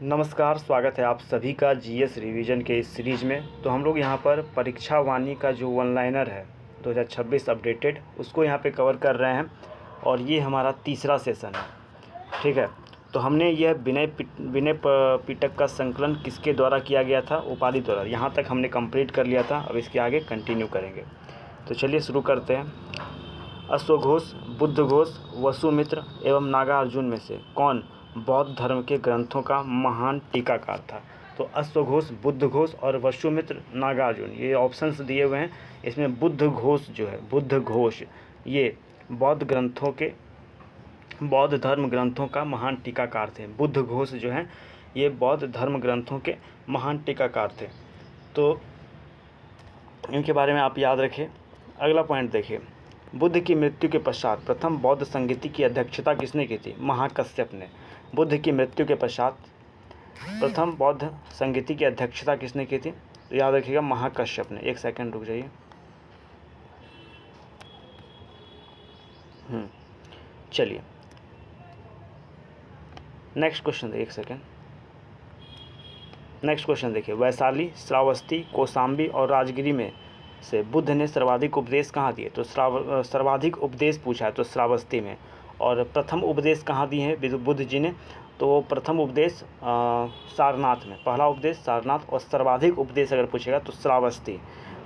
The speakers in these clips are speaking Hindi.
नमस्कार, स्वागत है आप सभी का जीएस रिवीजन के इस सीरीज़ में। तो हम लोग यहाँ पर परीक्षा वाणी का जो वन लाइनर है 2026 अपडेटेड, उसको यहाँ पे कवर कर रहे हैं और ये हमारा तीसरा सेशन है। ठीक है, तो हमने यह विनय पिटक का संकलन किसके द्वारा किया गया था? उपाधि द्वारा। यहाँ तक हमने कंप्लीट कर लिया था, अब इसके आगे कंटिन्यू करेंगे। तो चलिए शुरू करते हैं। अश्वघोष, बुद्धघोष, वसुमित्र एवं नागार्जुन में से कौन बौद्ध धर्म के ग्रंथों का महान टीकाकार था? तो अश्वघोष, बुद्धघोष और वसुमित्र, नागार्जुन, ये ऑप्शंस दिए हुए हैं। इसमें बुद्धघोष जो है, बुद्धघोष ये बौद्ध धर्म ग्रंथों का महान टीकाकार थे। बुद्धघोष जो हैं ये बौद्ध धर्म ग्रंथों के महान टीकाकार थे। तो इनके बारे में आप याद रखें। अगला पॉइंट देखिए, बुद्ध की मृत्यु के पश्चात प्रथम बौद्ध संगीति की अध्यक्षता किसने की थी? महाकश्यप ने। बुद्ध की मृत्यु के पश्चात प्रथम बौद्ध संगीति की अध्यक्षता किसने की थी? तो याद रखिएगा महाकश्यप ने। एक सेकंड रुक जाइए। चलिए नेक्स्ट क्वेश्चन देखिए। एक सेकंड, नेक्स्ट क्वेश्चन देखिए। वैशाली, श्रावस्ती, कौशाम्बी और राजगिरी में से बुद्ध ने सर्वाधिक उपदेश कहाँ दिए? तो सर्वाधिक उपदेश पूछा है तो श्रावस्ती में। और प्रथम उपदेश कहाँ दिए हैं बुद्ध जी ने? तो प्रथम उपदेश सारनाथ में, पहला उपदेश सारनाथ। और सर्वाधिक उपदेश अगर पूछेगा तो श्रावस्ती।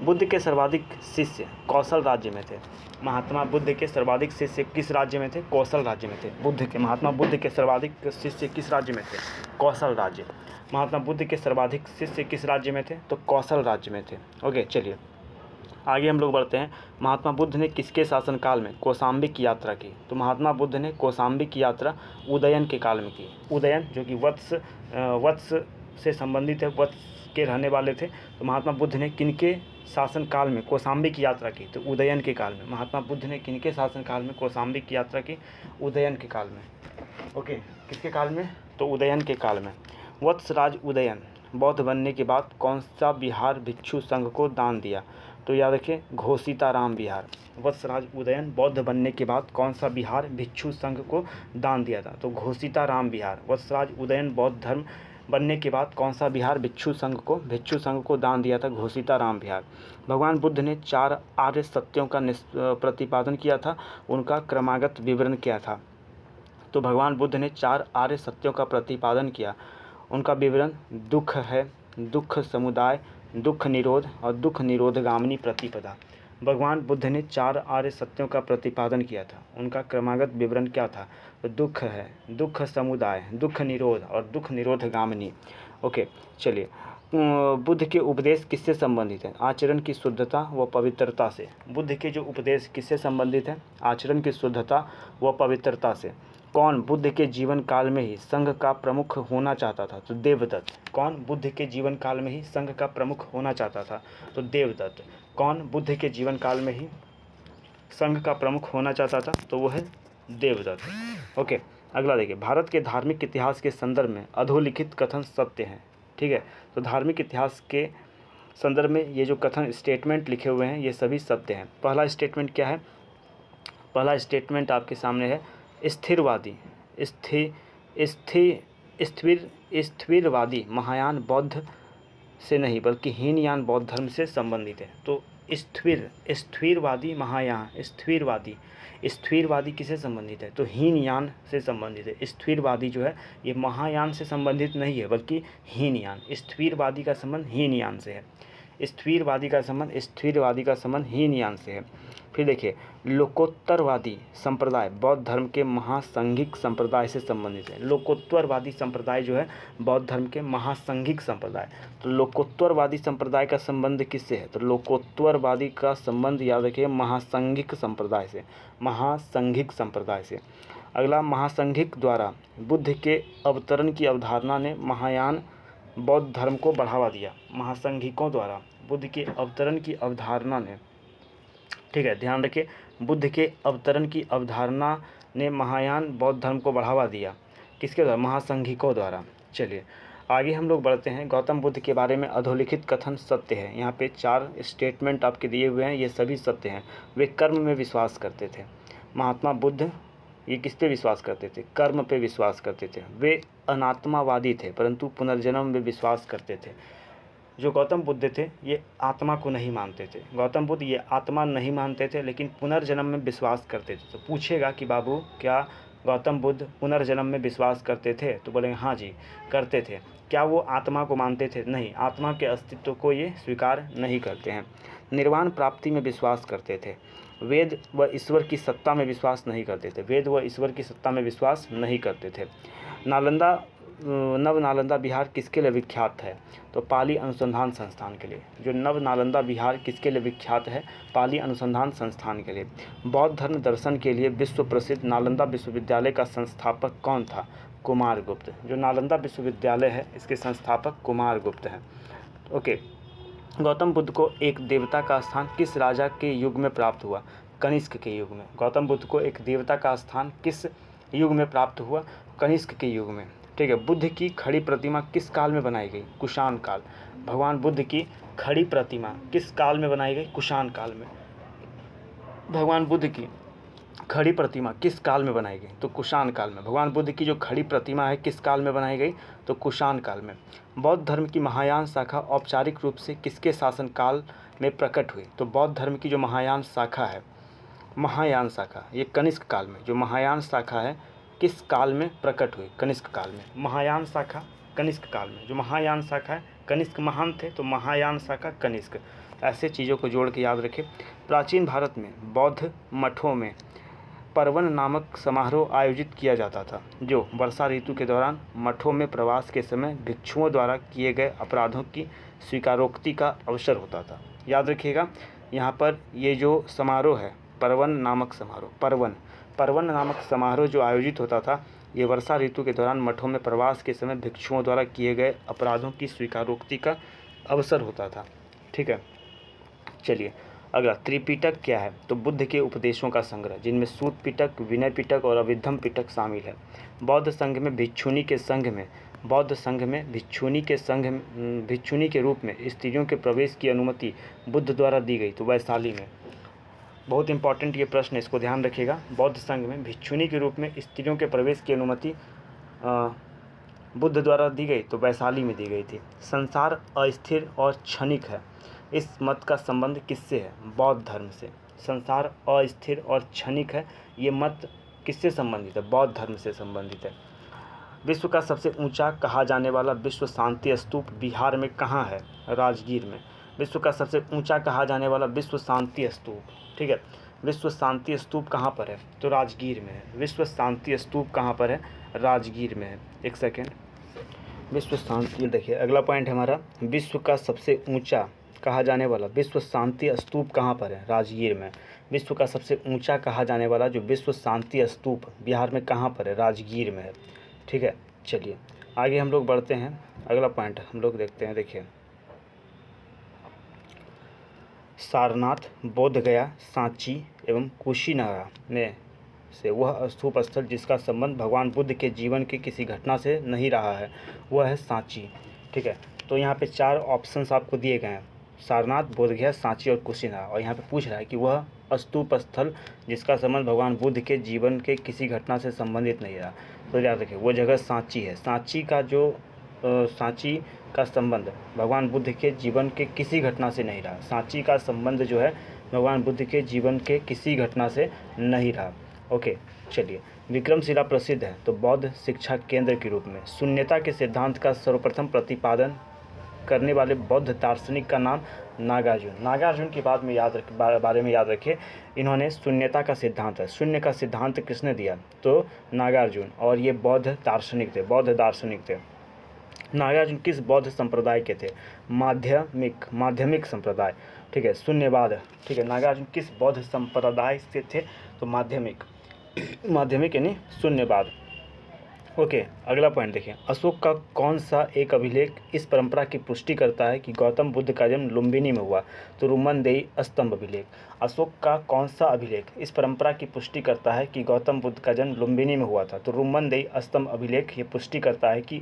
बुद्ध के सर्वाधिक शिष्य कौशल राज्य में थे। महात्मा बुद्ध के सर्वाधिक शिष्य किस राज्य में थे? कौशल राज्य में थे। महात्मा बुद्ध के सर्वाधिक शिष्य किस राज्य में थे? कौशल राज्य। महात्मा बुद्ध के सर्वाधिक शिष्य किस राज्य में थे? तो कौशल राज्य में थे। ओके, चलिए आगे हम लोग बढ़ते हैं। महात्मा बुद्ध ने किसके शासनकाल में कौशाम्बी की यात्रा की? तो महात्मा बुद्ध ने कौशाम्बी की यात्रा उदयन के काल में की। उदयन जो कि वत्स से संबंधित है, वत्स के रहने वाले थे। तो महात्मा बुद्ध ने किनके शासनकाल में कौशाम्बी की यात्रा की? तो उदयन के काल में। महात्मा बुद्ध ने किनके शासनकाल में कौशाम्बी की यात्रा की? उदयन के काल में। ओके, किसके काल में? तो उदयन के काल में। वत्सराज उदयन बौद्ध बनने के बाद कौन सा विहार भिक्षु संघ को दान दिया? तो याद रखिए घोषिताराम विहार। वत्सराज उदयन बौद्ध बनने के बाद कौन सा विहार भिक्षु संघ को दान दिया था? तो घोषिताराम विहार। वत्सराज उदयन बौद्ध धर्म बनने के बाद कौन सा विहार भिक्षु संघ को दान दिया था? घोषिताराम विहार। भगवान बुद्ध ने 4 आर्य सत्यों का प्रतिपादन किया था, उनका क्रमागत विवरण क्या था? तो भगवान बुद्ध ने 4 आर्य सत्यों का प्रतिपादन किया, उनका विवरण दुख है, दुख समुदाय, दुख निरोध और दुख निरोधगामिनी प्रतिपदा। भगवान बुद्ध ने 4 आर्य सत्यों का प्रतिपादन किया था, उनका क्रमागत विवरण क्या था? तो दुख है, दुख समुदाय, दुख निरोध और दुख निरोधगामिनी। ओके, चलिए बुद्ध के उपदेश किससे संबंधित है? आचरण की शुद्धता व पवित्रता से। बुद्ध के जो उपदेश किससे संबंधित है? आचरण की शुद्धता व पवित्रता से। कौन बुद्ध के जीवन काल में ही संघ का प्रमुख होना चाहता था? तो देवदत्त। कौन बुद्ध के जीवन काल में ही संघ का प्रमुख होना चाहता था? तो देवदत्त। कौन बुद्ध के जीवन काल में ही संघ का प्रमुख होना चाहता था? तो वो है देवदत्त। ओके, अगला देखिए। भारत के धार्मिक इतिहास के संदर्भ में अधोलिखित कथन सत्य हैं। ठीक है, तो धार्मिक इतिहास के संदर्भ में ये जो कथन स्टेटमेंट लिखे हुए हैं ये सभी सत्य हैं। पहला स्टेटमेंट क्या है? पहला स्टेटमेंट आपके सामने है स्थिरवादी स्थिरवादी महायान बौद्ध से नहीं बल्कि हीनयान बौद्ध धर्म से संबंधित है। तो स्थिरवादी महायान, स्थिरवादी किससे संबंधित है? तो हीनयान से संबंधित है। स्थिरवादी जो है ये महायान से संबंधित नहीं है बल्कि हीनयान। स्थिरवादी का संबंध हीनयान से है। स्थिरवादी का संबंध हीनयान से है। फिर देखिए, लोकोत्तरवादी संप्रदाय बौद्ध धर्म के महासंघिक संप्रदाय से संबंधित है। लोकोत्तरवादी संप्रदाय जो है बौद्ध धर्म के महासंघिक संप्रदाय। तो लोकोत्तरवादी संप्रदाय का संबंध किससे है? तो लोकोत्तरवादी का संबंध याद रखिए महासंघिक संप्रदाय से, महासंघिक संप्रदाय से। अगला, महासंघिक द्वारा बुद्ध के अवतरण की अवधारणा ने महायान बौद्ध धर्म को बढ़ावा दिया। महासंघिकों द्वारा बुद्ध के अवतरण की अवधारणा ने, ठीक है ध्यान रखिए, बुद्ध के अवतरण की अवधारणा ने महायान बौद्ध धर्म को बढ़ावा दिया। किसके द्वारा? महासंघिकों द्वारा। चलिए आगे हम लोग बढ़ते हैं। गौतम बुद्ध के बारे में अधोलिखित कथन सत्य है। यहाँ पे 4 स्टेटमेंट आपके दिए हुए हैं, ये सभी सत्य हैं। वे कर्म में विश्वास करते थे। महात्मा बुद्ध ये किस पे विश्वास करते थे? कर्म पे विश्वास करते थे। वे अनात्मावादी थे परंतु पुनर्जन्म में विश्वास करते थे। जो गौतम बुद्ध थे ये आत्मा को नहीं मानते थे। गौतम बुद्ध ये आत्मा नहीं मानते थे लेकिन पुनर्जन्म में विश्वास करते थे। तो पूछेगा कि बाबू क्या गौतम बुद्ध पुनर्जन्म में विश्वास करते थे? तो बोलेंगे हाँ जी करते थे। क्या वो आत्मा को मानते थे? नहीं, आत्मा के अस्तित्व को ये स्वीकार नहीं करते हैं। निर्वाण प्राप्ति में विश्वास करते थे। वेद व ईश्वर की सत्ता में विश्वास नहीं करते थे। वेद व ईश्वर की सत्ता में विश्वास नहीं करते थे। नालंदा नव नालंदा बिहार किसके लिए विख्यात है? तो पाली अनुसंधान संस्थान के लिए। जो नव नालंदा बिहार किसके लिए विख्यात है? पाली अनुसंधान संस्थान के लिए। बौद्ध धर्म दर्शन के लिए विश्व प्रसिद्ध नालंदा विश्वविद्यालय का संस्थापक कौन था? कुमारगुप्त। जो नालंदा विश्वविद्यालय है इसके संस्थापक कुमारगुप्त हैं। ओके, गौतम बुद्ध को एक देवता का स्थान किस राजा के युग में प्राप्त हुआ? कनिष्क के युग में। गौतम बुद्ध को एक देवता का स्थान किस युग में प्राप्त हुआ? कनिष्क के युग में। ठीक है। बुद्ध की खड़ी प्रतिमा किस काल में बनाई गई? कुषाण काल। भगवान बुद्ध की खड़ी प्रतिमा किस काल में बनाई गई? कुषाण काल में। भगवान बुद्ध की खड़ी प्रतिमा किस काल में बनाई गई? तो कुषाण काल में। भगवान बुद्ध की जो खड़ी प्रतिमा है किस काल में बनाई गई? तो कुषाण काल में। बौद्ध धर्म की महायान शाखा औपचारिक रूप से किसके शासन काल में प्रकट हुई? तो बौद्ध धर्म की जो महायान शाखा है, महायान शाखा, ये कनिष्क काल में। जो महायान शाखा है किस काल में प्रकट हुई? कनिष्क काल में। महायान शाखा कनिष्क काल में। जो महायान शाखा है, कनिष्क महान थे तो महायान शाखा कनिष्क। ऐसे चीज़ों को जोड़ के याद रखें। प्राचीन भारत में बौद्ध मठों में पर्वन नामक समारोह आयोजित किया जाता था, जो वर्षा ऋतु के दौरान मठों में प्रवास के समय भिक्षुओं द्वारा किए गए अपराधों की स्वीकारोक्ति का अवसर होता था। याद रखिएगा, यहाँ पर ये जो समारोह है पर्वन नामक समारोह, पर्वन नामक समारोह जो आयोजित होता था, ये वर्षा ऋतु के दौरान मठों में प्रवास के समय भिक्षुओं द्वारा किए गए अपराधों की स्वीकारोक्ति का अवसर होता था। ठीक है, चलिए अगला, त्रिपिटक क्या है? तो बुद्ध के उपदेशों का संग्रह, जिनमें सूत पिटक, विनय पिटक और अभिधम पिटक शामिल है। बौद्ध संघ में भिक्षुनी के संघ में भिक्षुनी के रूप में स्त्रियों के प्रवेश की अनुमति बुद्ध द्वारा दी गई, तो वैशाली में। बहुत इंपॉर्टेंट ये प्रश्न है, इसको ध्यान रखिएगा। बौद्ध संघ में भिक्षुनी के रूप में स्त्रियों के प्रवेश की अनुमति बुद्ध द्वारा दी गई, तो वैशाली में दी गई थी। संसार अस्थिर और क्षणिक है, इस मत का संबंध किससे है? बौद्ध धर्म से। संसार अस्थिर और क्षणिक है, ये मत किससे संबंधित है? बौद्ध धर्म से संबंधित है। विश्व का सबसे ऊंचा कहा जाने वाला विश्व शांति स्तूप बिहार में कहाँ है? राजगीर में। विश्व का सबसे ऊंचा कहा जाने वाला विश्व शांति स्तूप, ठीक है, विश्व शांति स्तूप कहाँ पर है? तो राजगीर में है। विश्व शांति स्तूप कहाँ पर है? राजगीर में है। एक सेकेंड, विश्व शांति, देखिए अगला पॉइंट है हमारा, विश्व का सबसे ऊंचा कहा जाने वाला विश्व शांति स्तूप कहाँ पर है? राजगीर में। विश्व का सबसे ऊंचा कहा जाने वाला जो विश्व शांति स्तूप बिहार में कहाँ पर है? राजगीर में है। ठीक है, चलिए आगे हम लोग बढ़ते हैं। अगला पॉइंट हम लोग देखते हैं। देखिए, सारनाथ, बोधगया, सांची एवं कुशीनगर में से वह स्तूप स्थल जिसका संबंध भगवान बुद्ध के जीवन की किसी घटना से नहीं रहा है, वह है सांची। ठीक है, तो यहाँ पे 4 ऑप्शंस आपको दिए गए हैं, सारनाथ, बोधगया, सांची और कुशीनगर। और यहाँ पे पूछ रहा है कि वह स्तूप स्थल जिसका संबंध भगवान बुद्ध के जीवन के किसी घटना से संबंधित नहीं रहा, तो याद रखिए वो जगह सांची है। सांची का संबंध भगवान बुद्ध के जीवन के किसी घटना से नहीं रहा। सांची का संबंध जो है भगवान बुद्ध के जीवन के किसी घटना से नहीं रहा। ओके, चलिए, विक्रमशिला प्रसिद्ध है तो बौद्ध शिक्षा केंद्र के रूप में। शून्यता के सिद्धांत का सर्वप्रथम प्रतिपादन करने वाले बौद्ध दार्शनिक का नाम नागार्जुन। नागार्जुन की बारे में याद रखिए, इन्होंने शून्यता का सिद्धांत है, शून्य का सिद्धांत किसने दिया? तो नागार्जुन। और ये बौद्ध दार्शनिक थे। नागार्जुन किस बौद्ध संप्रदाय के थे? माध्यमिक संप्रदाय। ठीक है, शून्यवाद। ठीक है, नागार्जुन किस बौद्ध संप्रदाय से थे? तो माध्यमिक यानी शून्यवाद। ओके, अगला पॉइंट देखिए, अशोक का कौन सा एक अभिलेख इस परंपरा की पुष्टि करता है कि गौतम बुद्ध का जन्म लुम्बिनी में हुआ? तो रुमनदेई स्तंभ अभिलेख। अशोक का कौन सा अभिलेख इस परंपरा की पुष्टि करता है कि गौतम बुद्ध का जन्म लुम्बिनी में हुआ था? तो रुमनदेई स्तंभ अभिलेख ये पुष्टि करता है कि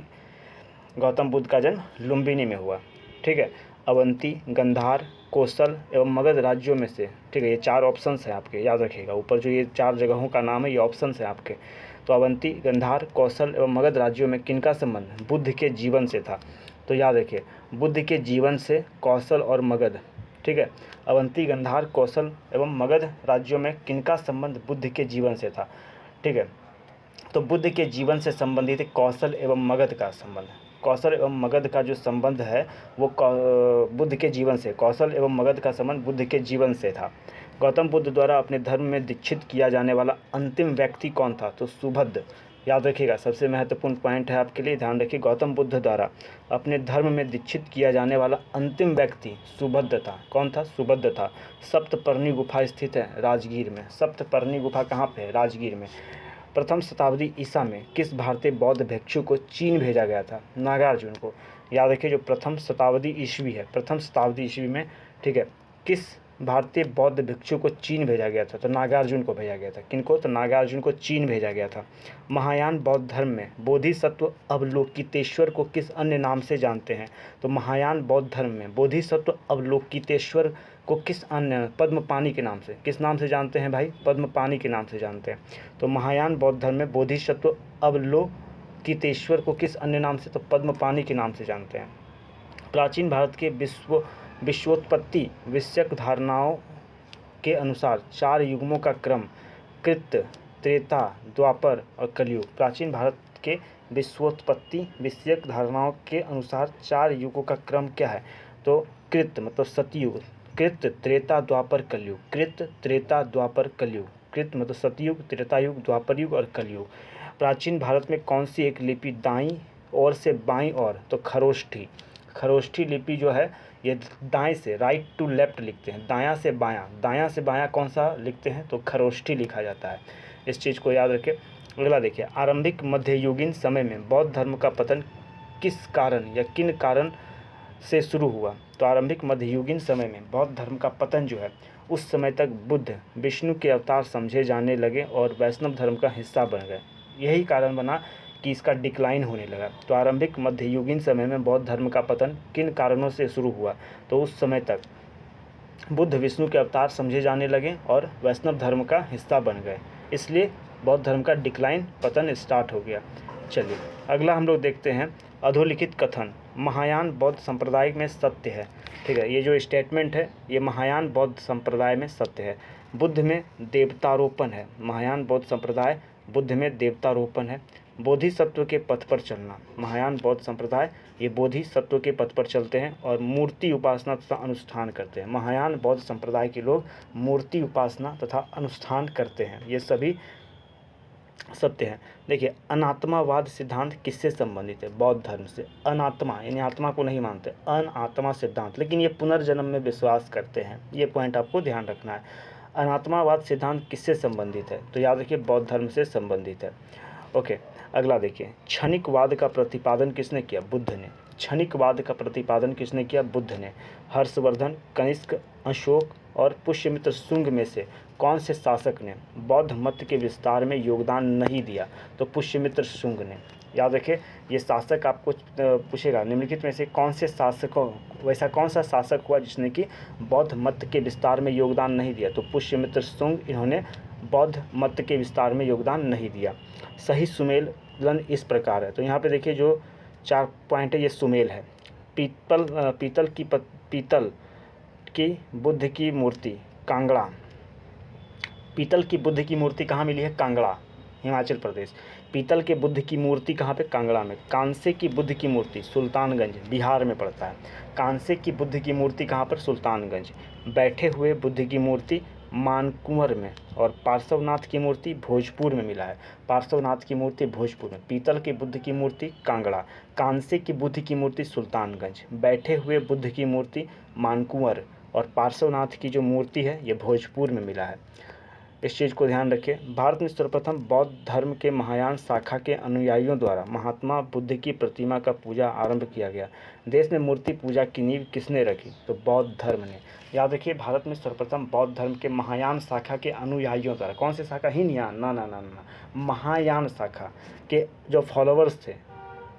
गौतम बुद्ध का जन्म लुम्बिनी में हुआ। ठीक है, अवंती, गांधार, कोसल एवं मगध राज्यों में से, ठीक है, ये 4 ऑप्शंस हैं आपके, याद रखिएगा। ऊपर जो ये 4 जगहों का नाम है ये ऑप्शंस हैं आपके। तो अवंती, गांधार, कौशल एवं मगध राज्यों में किनका संबंध बुद्ध के जीवन से था? तो याद रखिए, बुद्ध के जीवन से कौशल और मगध, ठीक है। अवंती, गांधार, कौशल एवं मगध राज्यों में किनका संबंध बुद्ध के जीवन से था? ठीक है, तो बुद्ध के जीवन से संबंधित कौशल एवं मगध का संबंध, कौशल एवं मगध का जो संबंध है वो बुद्ध के जीवन से, कौशल एवं मगध का संबंध बुद्ध के जीवन से था। गौतम बुद्ध द्वारा अपने धर्म में दीक्षित किया जाने वाला अंतिम व्यक्ति कौन था? तो सुबुद्ध, याद रखिएगा, सबसे महत्वपूर्ण पॉइंट है आपके लिए, ध्यान रखिए। गौतम बुद्ध द्वारा अपने धर्म में दीक्षित किया जाने वाला अंतिम व्यक्ति सुबुद्ध था। कौन था? सुबुद्ध था। सप्तपर्णी गुफा स्थित है राजगीर में। सप्तपर्णी गुफा कहाँ पे है? राजगीर में। प्रथम शताब्दी ईसा में किस भारतीय बौद्ध भिक्षु को चीन भेजा गया था? नागार्जुन को। याद रखिए, जो प्रथम शताब्दी ईस्वी है, प्रथम शताब्दी ईस्वी में, ठीक है, किस भारतीय बौद्ध भिक्षु को चीन भेजा गया था? तो नागार्जुन को भेजा गया था। किनको? तो नागार्जुन को चीन भेजा गया था। महायान बौद्ध धर्म में बोधिसत्व अवलोकितेश्वर को किस अन्य नाम से जानते हैं? तो महायान बौद्ध धर्म में बोधिसत्व अवलोकितेश्वर को किस अन्य, पद्मपाणि के नाम से, किस नाम से जानते हैं भाई? पद्मपाणि के नाम से जानते हैं। तो महायान बौद्ध धर्म में बोधिसत्व अवलोकितेश्वर को किस अन्य नाम से? तो पद्मपाणि के नाम से जानते हैं। प्राचीन भारत के विश्वोत्पत्ति विषयक धारणाओं के अनुसार 4 युगों का क्रम कृत, त्रेता, द्वापर और कलयुग। प्राचीन भारत के विश्वोत्पत्ति विषयक धारणाओं के अनुसार 4 युगों का क्रम क्या है? तो कृत मतलब सतयुग, कृत, त्रेता, द्वापर, कलयुग। कृत, त्रेता, द्वापर, कलयुग। कृत मतलब सतयुग, त्रेता युग, द्वापर युग और कलयुग। प्राचीन भारत में कौन सी एक लिपि दाईं ओर से बाईं ओर? तो खरोष्ठी। खरोष्ठी लिपि जो है ये दाएं से, राइट टू लेफ्ट लिखते हैं, दायां से बायां। दायां से बायां कौन सा लिखते हैं? तो खरोष्ठी लिखा जाता है। इस चीज़ को याद रखें। अगला देखिए, आरंभिक मध्ययुगीन समय में बौद्ध धर्म का पतन किस कारण या किन कारण से शुरू हुआ? तो आरंभिक मध्ययुगीन समय में बौद्ध धर्म का पतन जो है, उस समय तक बुद्ध विष्णु के अवतार समझे जाने लगे और वैष्णव धर्म का हिस्सा बन गए। यही कारण बना कि इसका डिक्लाइन होने लगा। तो आरंभिक मध्ययुगीन समय में बौद्ध धर्म का पतन किन कारणों से शुरू हुआ? तो उस समय तक बुद्ध विष्णु के अवतार समझे जाने लगे और वैष्णव धर्म का हिस्सा बन गए, इसलिए बौद्ध धर्म का डिक्लाइन, पतन स्टार्ट हो गया। चलिए अगला हम लोग देखते हैं, अधोलिखित कथन महायान बौद्ध संप्रदाय में सत्य है। ठीक है, ये जो स्टेटमेंट है ये महायान बौद्ध संप्रदाय में सत्य है। बुद्ध में देवतारोपण है। महायान बौद्ध संप्रदाय बुद्ध में देवतारोपण है। बोधिसत्व के पथ पर चलना, महायान बौद्ध संप्रदाय ये बोधिसत्व के पथ पर चलते हैं और मूर्ति उपासना तथा अनुष्ठान करते हैं। महायान बौद्ध संप्रदाय के लोग मूर्ति उपासना तथा अनुष्ठान करते हैं, ये सभी सत्य है। देखिए, अनात्मावाद सिद्धांत किससे संबंधित है? बौद्ध धर्म से। अनात्मा यानी आत्मा को नहीं मानते, अनात्मा सिद्धांत, लेकिन ये पुनर्जन्म में विश्वास करते हैं। ये पॉइंट आपको ध्यान रखना है। अनात्मावाद सिद्धांत किससे संबंधित है? तो याद रखिए बौद्ध धर्म से संबंधित है। ओके, अगला देखिए, क्षणिकवाद का प्रतिपादन किसने किया? बुद्ध ने। क्षणिकवाद का प्रतिपादन किसने किया? बुद्ध ने। हर्षवर्धन, कनिष्क, अशोक और पुष्यमित्र शुंग में से कौन से शासक ने बौद्ध मत के विस्तार में योगदान नहीं दिया? तो पुष्यमित्र शुंग ने। याद रखें, ये शासक आपको पूछेगा निम्नलिखित में से कौन से शासकों, वैसा कौन सा शासक हुआ जिसने कि बौद्ध मत के विस्तार में योगदान नहीं दिया? तो पुष्यमित्र शुंग, इन्होंने बौद्ध मत के विस्तार में योगदान नहीं दिया। सही सुमेलन इस प्रकार है। तो यहाँ पे देखिए जो 4 पॉइंट है ये सुमेल है। पीतल की बुद्ध की मूर्ति कांगड़ा। पीतल की बुद्ध की मूर्ति कहाँ मिली है? कांगड़ा, हिमाचल प्रदेश। पीतल के बुद्ध की मूर्ति कहाँ पे? कांगड़ा में। कांसे की बुद्ध की मूर्ति सुल्तानगंज, बिहार में पड़ता है। कांसे की बुद्ध की मूर्ति कहाँ पर? सुल्तानगंज। बैठे हुए बुद्ध की मूर्ति मानकुंवर में और पार्श्वनाथ की मूर्ति भोजपुर में मिला है। पार्श्वनाथ की मूर्ति भोजपुर में, पीतल की बुद्ध की मूर्ति कांगड़ा, कांसे की बुद्ध की मूर्ति सुल्तानगंज, बैठे हुए बुद्ध की मूर्ति मानकुंवर और पार्श्वनाथ की जो मूर्ति है ये भोजपुर में मिला है। इस चीज़ को ध्यान रखिए। भारत में सर्वप्रथम बौद्ध धर्म के महायान शाखा के अनुयायियों द्वारा महात्मा बुद्ध की प्रतिमा का पूजा आरंभ किया गया। देश में मूर्ति पूजा की नींव किसने रखी? तो बौद्ध धर्म ने। याद रखिए, भारत में सर्वप्रथम बौद्ध धर्म के महायान शाखा के अनुयायियों द्वारा, कौन से शाखा? हीनयान, ना, महायान शाखा के जो फॉलोअर्स थे,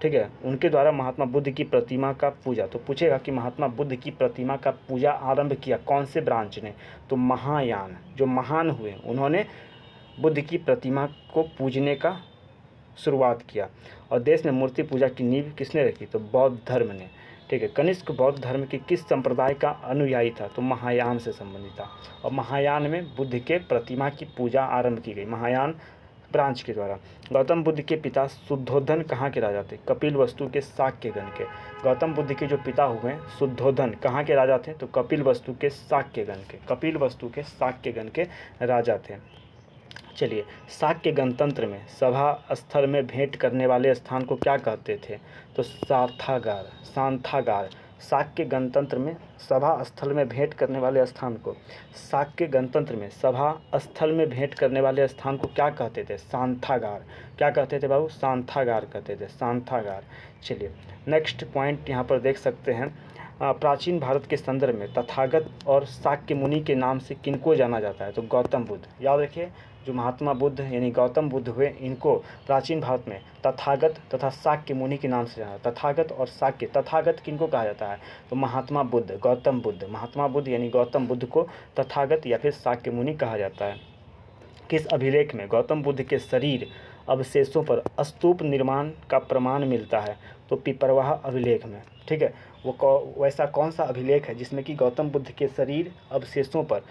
ठीक है, उनके द्वारा महात्मा बुद्ध की प्रतिमा का पूजा। तो पूछेगा कि महात्मा बुद्ध की प्रतिमा का पूजा आरंभ किया कौन से ब्रांच ने, तो महायान, जो महान हुए उन्होंने बुद्ध की प्रतिमा को पूजने का शुरुआत किया। और देश में मूर्ति पूजा की नींव किसने रखी, तो बौद्ध धर्म ने। ठीक है, कनिष्क बौद्ध धर्म के किस संप्रदाय का अनुयायी था, तो महायान से संबंधित था। और महायान में बुद्ध के प्रतिमा की पूजा आरंभ की गई, महायान ब्रांच के द्वारा। गौतम बुद्ध के पिता शुद्धोधन कहाँ के राजा थे, कपिल वस्तु के शाक्यगण के। गौतम बुद्ध के जो पिता हुए शुद्धोधन कहाँ के राजा थे, तो कपिल वस्तु के शाक्यगण के, कपिल वस्तु के शाक्यगण के राजा थे। चलिए, शाक्य गणतंत्र में सभा स्थल में भेंट करने वाले स्थान को क्या कहते थे, तो सार्थागार, सांथागार। शाक्य गणतंत्र में सभा स्थल में भेंट करने वाले स्थान को, शाक्य गणतंत्र में सभा स्थल में भेंट करने वाले स्थान को क्या कहते थे, सांथागार। क्या कहते थे बाबू, सांथागार कहते थे, सांथागार। चलिए, नेक्स्ट पॉइंट यहाँ पर देख सकते हैं। प्राचीन भारत के संदर्भ में तथागत और शाक्य मुनि के नाम से किनको जाना जाता है, तो गौतम बुद्ध। याद रखिए, जो महात्मा बुद्ध यानी गौतम बुद्ध हुए, इनको प्राचीन भारत में तथागत तथा शाक्य मुनि के नाम से जाना। तथागत और शाक्य, तथागत किनको कहा जाता है, तो महात्मा बुद्ध, गौतम बुद्ध, महात्मा बुद्ध यानी गौतम बुद्ध को तथागत या फिर शाक्य मुनि कहा जाता है। किस अभिलेख में गौतम बुद्ध के शरीर अवशेषों पर स्तूप निर्माण का प्रमाण मिलता है, तो पिपरवाह अभिलेख में। ठीक है, वो वैसा कौन सा अभिलेख है जिसमें कि गौतम बुद्ध के शरीर अवशेषों पर,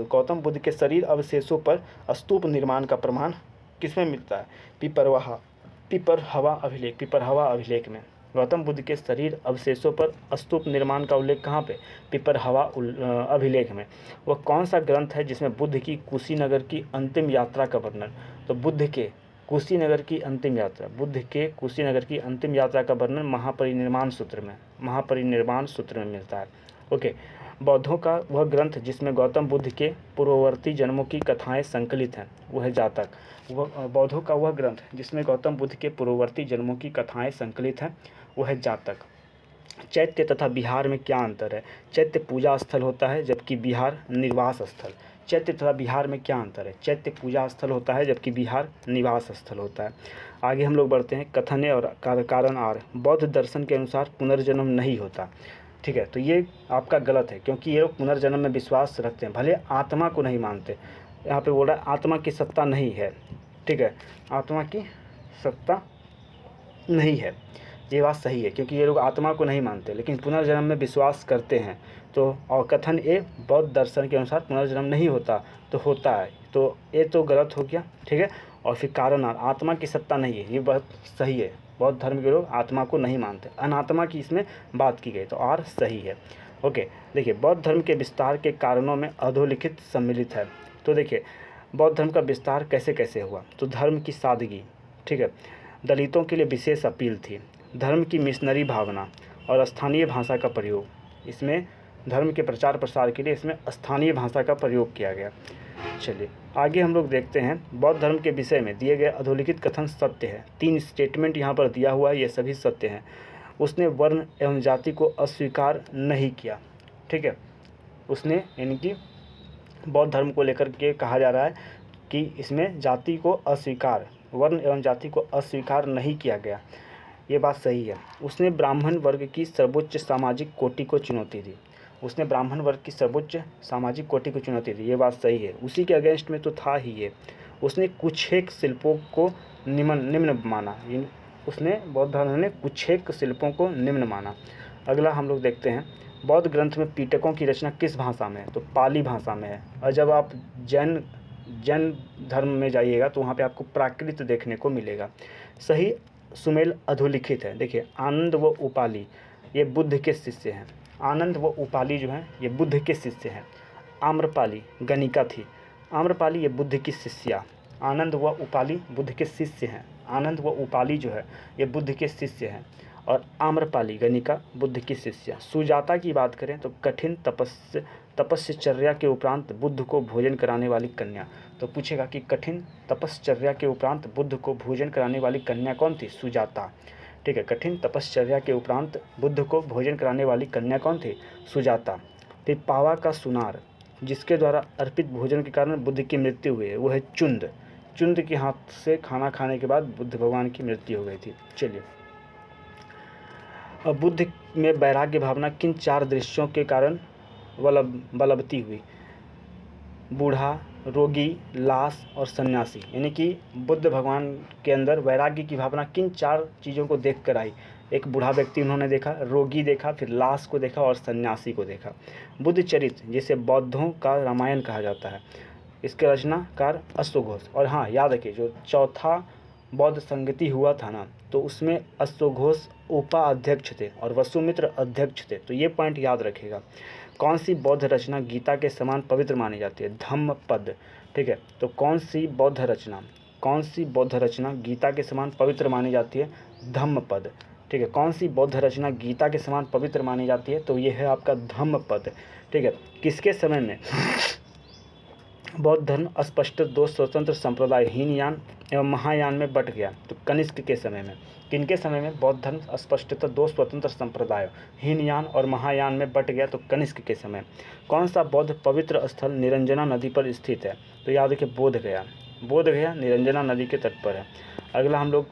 गौतम बुद्ध के शरीर अवशेषों पर स्तूप निर्माण का प्रमाण किसमें मिलता है, पिपरहवा अभिलेख में। गौतम बुद्ध के शरीर अवशेषों पर स्तूप निर्माण का उल्लेख कहाँ पे, पिपरहवा अभिलेख में। वह कौन सा ग्रंथ है जिसमें बुद्ध की कुशीनगर की अंतिम यात्रा का वर्णन, तो बुद्ध के कुशीनगर की अंतिम यात्रा का वर्णन महापरिनिर्वाण सूत्र में मिलता है। ओके, बौद्धों का वह ग्रंथ जिसमें गौतम बुद्ध के पूर्ववर्ती जन्मों की कथाएं संकलित हैं, वह है जातक। बौद्धों का वह ग्रंथ जिसमें गौतम बुद्ध के पूर्ववर्ती जन्मों की कथाएं संकलित हैं, वह है जातक। चैत्य तथा बिहार में क्या अंतर है, चैत्य पूजा स्थल होता है जबकि बिहार निवास स्थल। चैत्य तथा बिहार में क्या अंतर है, चैत्य पूजा स्थल होता है जबकि बिहार निवास स्थल होता है। आगे हम लोग बढ़ते हैं। कथन और कारण आर, बौद्ध दर्शन के अनुसार पुनर्जन्म नहीं होता। ठीक है, तो ये आपका गलत है, क्योंकि ये लोग पुनर्जन्म में विश्वास रखते हैं, भले आत्मा को नहीं मानते। यहाँ पे बोल रहा है आत्मा की सत्ता नहीं है। ठीक है, आत्मा की सत्ता नहीं है, ये बात सही है, क्योंकि ये लोग आत्मा को नहीं मानते लेकिन पुनर्जन्म में विश्वास करते हैं। तो और कथन ए, बौद्ध दर्शन के अनुसार पुनर्जन्म नहीं होता, तो होता है, तो ये तो गलत हो गया। ठीक है, और फिर कारण आत्मा की सत्ता नहीं है, ये बात सही है। बौद्ध धर्म के लोग आत्मा को नहीं मानते, अनात्मा की इसमें बात की गई, तो आर सही है। ओके, देखिए, बौद्ध धर्म के विस्तार के कारणों में अधोलिखित सम्मिलित है। तो देखिए, बौद्ध धर्म का विस्तार कैसे कैसे हुआ, तो धर्म की सादगी, ठीक है, दलितों के लिए विशेष अपील थी, धर्म की मिशनरी भावना और स्थानीय भाषा का प्रयोग। इसमें धर्म के प्रचार प्रसार के लिए इसमें स्थानीय भाषा का प्रयोग किया गया। चलिए आगे हम लोग देखते हैं। बौद्ध धर्म के विषय में दिए गए अधोलिखित कथन सत्य है। 3 स्टेटमेंट यहाँ पर दिया हुआ है, ये सभी सत्य हैं। उसने वर्ण एवं जाति को अस्वीकार नहीं किया। ठीक है, उसने यानी कि बौद्ध धर्म को लेकर के कहा जा रहा है कि इसमें जाति को अस्वीकार, वर्ण एवं जाति को अस्वीकार नहीं किया गया, ये बात सही है। उसने ब्राह्मण वर्ग की सर्वोच्च सामाजिक कोटि को चुनौती दी। उसने ब्राह्मण वर्ग की सर्वोच्च सामाजिक कोटि को चुनौती दी, ये बात सही है। उसी के अगेंस्ट में तो था ही ये। उसने कुछेक शिल्पों को निम्न माना। उसने बौद्ध धर्म ने कुछेक शिल्पों को निम्न माना। अगला हम लोग देखते हैं, बौद्ध ग्रंथ में पिटकों की रचना किस भाषा में है, तो पाली भाषा में है। और जब आप जैन धर्म में जाइएगा तो वहाँ पे आपको प्राकृत देखने को मिलेगा। सही सुमेल अधोलिखित है। देखिए, आनंद व उपाली ये बुद्ध के शिष्य हैं। आनंद व उपाली जो हैं ये बुद्ध के शिष्य हैं। आम्रपाली गणिका थी। आम्रपाली ये बुद्ध की शिष्या। आनंद व उपाली बुद्ध के शिष्य हैं। आनंद व उपाली जो है ये बुद्ध के शिष्य हैं और आम्रपाली गणिका बुद्ध की शिष्या। सुजाता की बात करें तो कठिन तपस्या के उपरांत बुद्ध को भोजन कराने वाली कन्या। तो पूछेगा कि कठिन तपस्या के उपरांत बुद्ध को भोजन कराने वाली कन्या कौन थी, सुजाता। ठीक है, कठिन तपस्या के उपरांत बुद्ध को भोजन कराने वाली कन्या कौन थी, सुजाता। फिर पावा का सुनार जिसके द्वारा अर्पित भोजन के कारण बुद्ध की मृत्यु हुई है, वो है चुंद। चुंद के हाथ से खाना खाने के बाद बुद्ध भगवान की मृत्यु हो गई थी। चलिए, अब बुद्ध में वैराग्य भावना किन 4 दृश्यों के कारण बलवती हुई? बूढ़ा, रोगी, लाश और सन्यासी। यानी कि बुद्ध भगवान के अंदर वैराग्य की भावना किन 4 चीज़ों को देख कर आई? एक बूढ़ा व्यक्ति उन्होंने देखा, रोगी देखा, फिर लाश को देखा और सन्यासी को देखा। बुद्ध चरित्र जिसे बौद्धों का रामायण कहा जाता है, इसके रचनाकार अश्वघोष। और हाँ, याद रखिए, जो चौथा बौद्ध संगति हुआ था ना, तो उसमें अश्वघोष उपाध्यक्ष थे और वसुमित्र अध्यक्ष थे। तो ये पॉइंट याद रखिएगा। कौन सी बौद्ध रचना गीता के समान पवित्र मानी जाती है? धम्मपद। ठीक है, तो कौन सी बौद्ध रचना गीता के समान पवित्र मानी जाती है? धम्मपद। ठीक है, कौन सी बौद्ध रचना गीता के समान पवित्र मानी जाती है? तो ये है आपका धम्मपद। ठीक है, किसके समय में बौद्ध धर्म स्पष्ट 2 स्वतंत्र संप्रदाय हीनयान एवं महायान में बट गया? तो कनिष्क के समय में। किनके समय में बौद्ध धर्म स्पष्टतः 2 स्वतंत्र संप्रदाय हीनयान और महायान में बट गया? तो कनिष्क के समय। कौन सा बौद्ध पवित्र स्थल निरंजना नदी पर स्थित है? तो याद रखिए, बोधगया निरंजना नदी के तट पर है। अगला हम लोग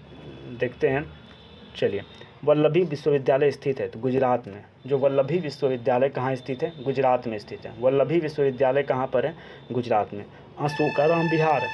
देखते हैं, चलिए, वल्लभी विश्वविद्यालय स्थित है तो गुजरात में। जो वल्लभी विश्वविद्यालय कहाँ स्थित है? गुजरात में स्थित है। वल्लभी विश्वविद्यालय कहाँ पर है? गुजरात में। अशोकाराम विहार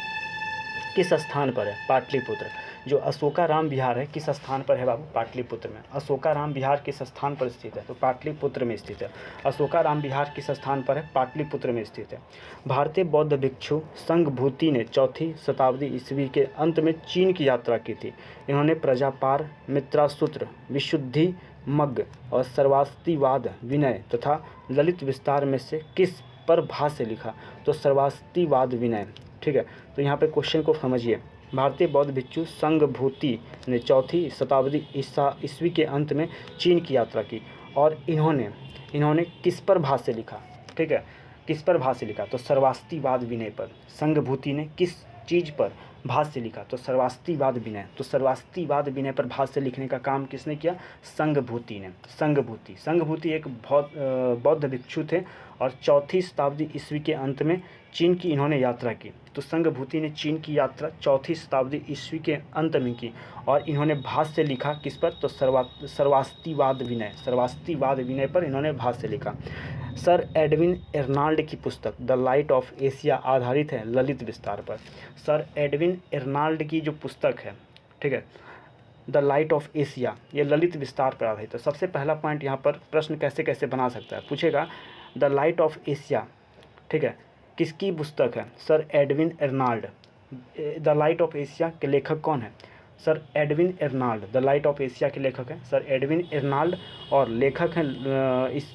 किस स्थान पर है? पाटलिपुत्र। जो अशोकाराम विहार है किस स्थान पर है बाबू? पाटलिपुत्र में। अशोकाराम विहार किस स्थान पर स्थित है? तो पाटलिपुत्र में स्थित है। अशोकाराम विहार किस स्थान पर है? पाटलिपुत्र में स्थित है। भारतीय बौद्ध भिक्षु संघभूति ने 4वीं शताब्दी ईस्वी के अंत में चीन की यात्रा की थी। इन्होंने प्रजापार, मित्रासूत्र, विशुद्धि मग्ग और सर्वास्तिवाद विनय तथा ललित विस्तार में से किस पर भाष्य लिखा? तो सर्वास्तिवाद विनय। ठीक है, तो यहाँ पे क्वेश्चन को समझिए। भारतीय बौद्ध भिक्षु संघभूति ने 4वीं शताब्दी ईस्वी के अंत में चीन की यात्रा की और इन्होंने किस पर भाष्य लिखा? ठीक है, किस पर भाष्य लिखा? तो सर्वास्तिवाद विनय पर। संघभूति ने किस चीज़ पर भाष्य लिखा? तो सर्वास्तिवाद विनय। तो सर्वास्तिवाद विनय पर भाष्य लिखने का काम किसने किया? संघभूति ने। संघभूति एक बौद्ध भिक्षु थे और 4वीं शताब्दी ईस्वी के अंत में चीन की इन्होंने यात्रा की। तो संघभूति ने चीन की यात्रा 4वीं शताब्दी ईस्वी के अंत में की और इन्होंने भाष्य लिखा किस पर? तो सर्वास्तिवाद विनय पर इन्होंने भाष्य लिखा। सर एडविन एर्नाल्ड की पुस्तक द लाइट ऑफ एशिया आधारित है ललित विस्तार पर। सर एडविन एर्नाल्ड की जो पुस्तक है, ठीक है, द लाइट ऑफ एशिया, ये ललित विस्तार पर आधारित है। तो सबसे पहला पॉइंट यहाँ पर प्रश्न कैसे कैसे बना सकता है, पूछेगा द लाइट ऑफ एशिया, ठीक है, किसकी पुस्तक है? Sir Edwin Arnold. The light of Asia के लेखक कौन है? Sir Edwin Arnold. The light of Asia के लेखक हैं सर एडविन एर्नाल्ड और लेखक हैं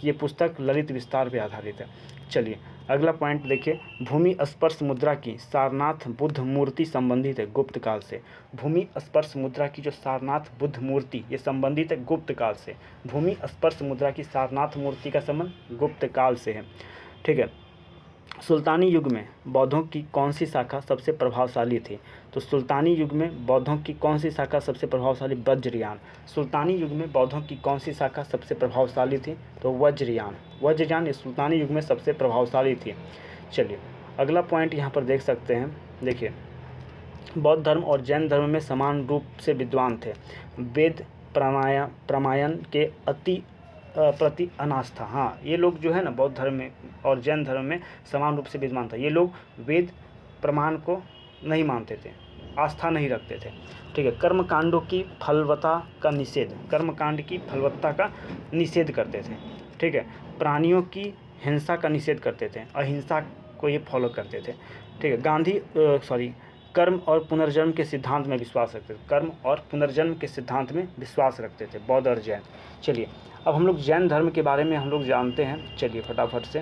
ये पुस्तक ललित विस्तार पर आधारित है। चलिए अगला पॉइंट देखिए, भूमि स्पर्श मुद्रा की सारनाथ बुद्ध मूर्ति संबंधित है गुप्त काल से। भूमि स्पर्श मुद्रा की जो सारनाथ बुद्ध मूर्ति ये संबंधित है गुप्त काल से। भूमि स्पर्श मुद्रा की सारनाथ मूर्ति का संबंध गुप्त काल से है। ठीक है, सुल्तानी युग में बौद्धों की कौन सी शाखा सबसे प्रभावशाली थी? तो सुल्तानी युग में बौद्धों की कौन सी शाखा सबसे प्रभावशाली? वज्रयान। सुल्तानी युग में बौद्धों की कौन सी शाखा सबसे प्रभावशाली थी? तो वज्रयान ये सुल्तानी युग में सबसे प्रभावशाली थी। चलिए अगला पॉइंट यहाँ पर देख सकते हैं, देखिए, बौद्ध धर्म और जैन धर्म में समान रूप से विद्वान थे। वेद प्रामायण के प्रति अनास्था। हाँ, ये लोग जो है ना बौद्ध धर्म में और जैन धर्म में समान रूप से विद्वान था। ये लोग वेद प्रमाण को नहीं मानते थे, आस्था नहीं रखते थे। ठीक है, कर्मकांडों की फलवत्ता का निषेध, कर्मकांड की फलवत्ता का निषेध करते थे। ठीक है, प्राणियों की हिंसा का निषेध करते थे, अहिंसा को ये फॉलो करते थे। ठीक है, कर्म और पुनर्जन्म के सिद्धांत में विश्वास रखते थे। कर्म और पुनर्जन्म के सिद्धांत में विश्वास रखते थे बौद्ध और जैन। चलिए अब हम लोग जैन धर्म के बारे में हम लोग जानते हैं। चलिए फटाफट से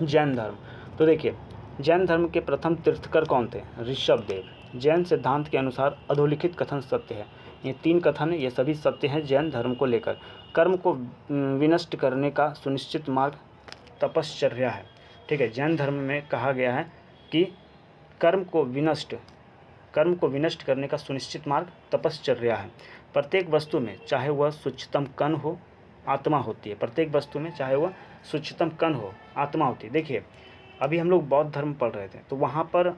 जैन धर्म। तो देखिए, जैन धर्म के प्रथम तीर्थकर कौन थे? ऋषभदेव। जैन सिद्धांत के अनुसार अधोलिखित कथन सत्य है। ये 3 कथन है, ये सभी सत्य हैं जैन धर्म को लेकर। कर्म को विनष्ट करने का सुनिश्चित मार्ग तपश्चर्या है। ठीक है, जैन धर्म में कहा गया है कि कर्म को विनष्ट करने का सुनिश्चित मार्ग तपश्चर्या है। प्रत्येक वस्तु में चाहे वह सूक्ष्मतम कण हो आत्मा होती है। प्रत्येक वस्तु में चाहे वह सूक्ष्मतम कण हो आत्मा होती है। देखिए अभी हम लोग बौद्ध धर्म पढ़ रहे थे तो वहाँ पर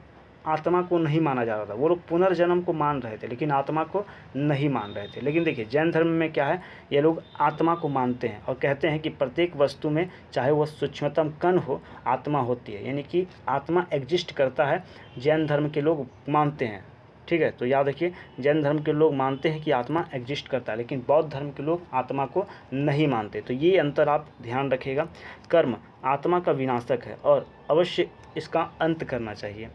आत्मा को नहीं माना जा रहा था। वो लोग पुनर्जन्म को मान रहे थे लेकिन आत्मा को नहीं मान रहे थे। लेकिन देखिए जैन धर्म में क्या है, ये लोग आत्मा को मानते हैं और कहते हैं कि प्रत्येक वस्तु में चाहे वह सूक्ष्मतम कण हो, आत्मा होती है, यानी कि आत्मा एग्जिस्ट करता है। जैन धर्म के लोग मानते हैं, ठीक है। तो याद रखिए जैन धर्म के लोग मानते हैं कि आत्मा एग्जिस्ट करता है, लेकिन बौद्ध धर्म के लोग आत्मा को नहीं मानते। तो ये अंतर आप ध्यान रखिएगा। कर्म आत्मा का विनाशक है और अवश्य इसका अंत करना चाहिए,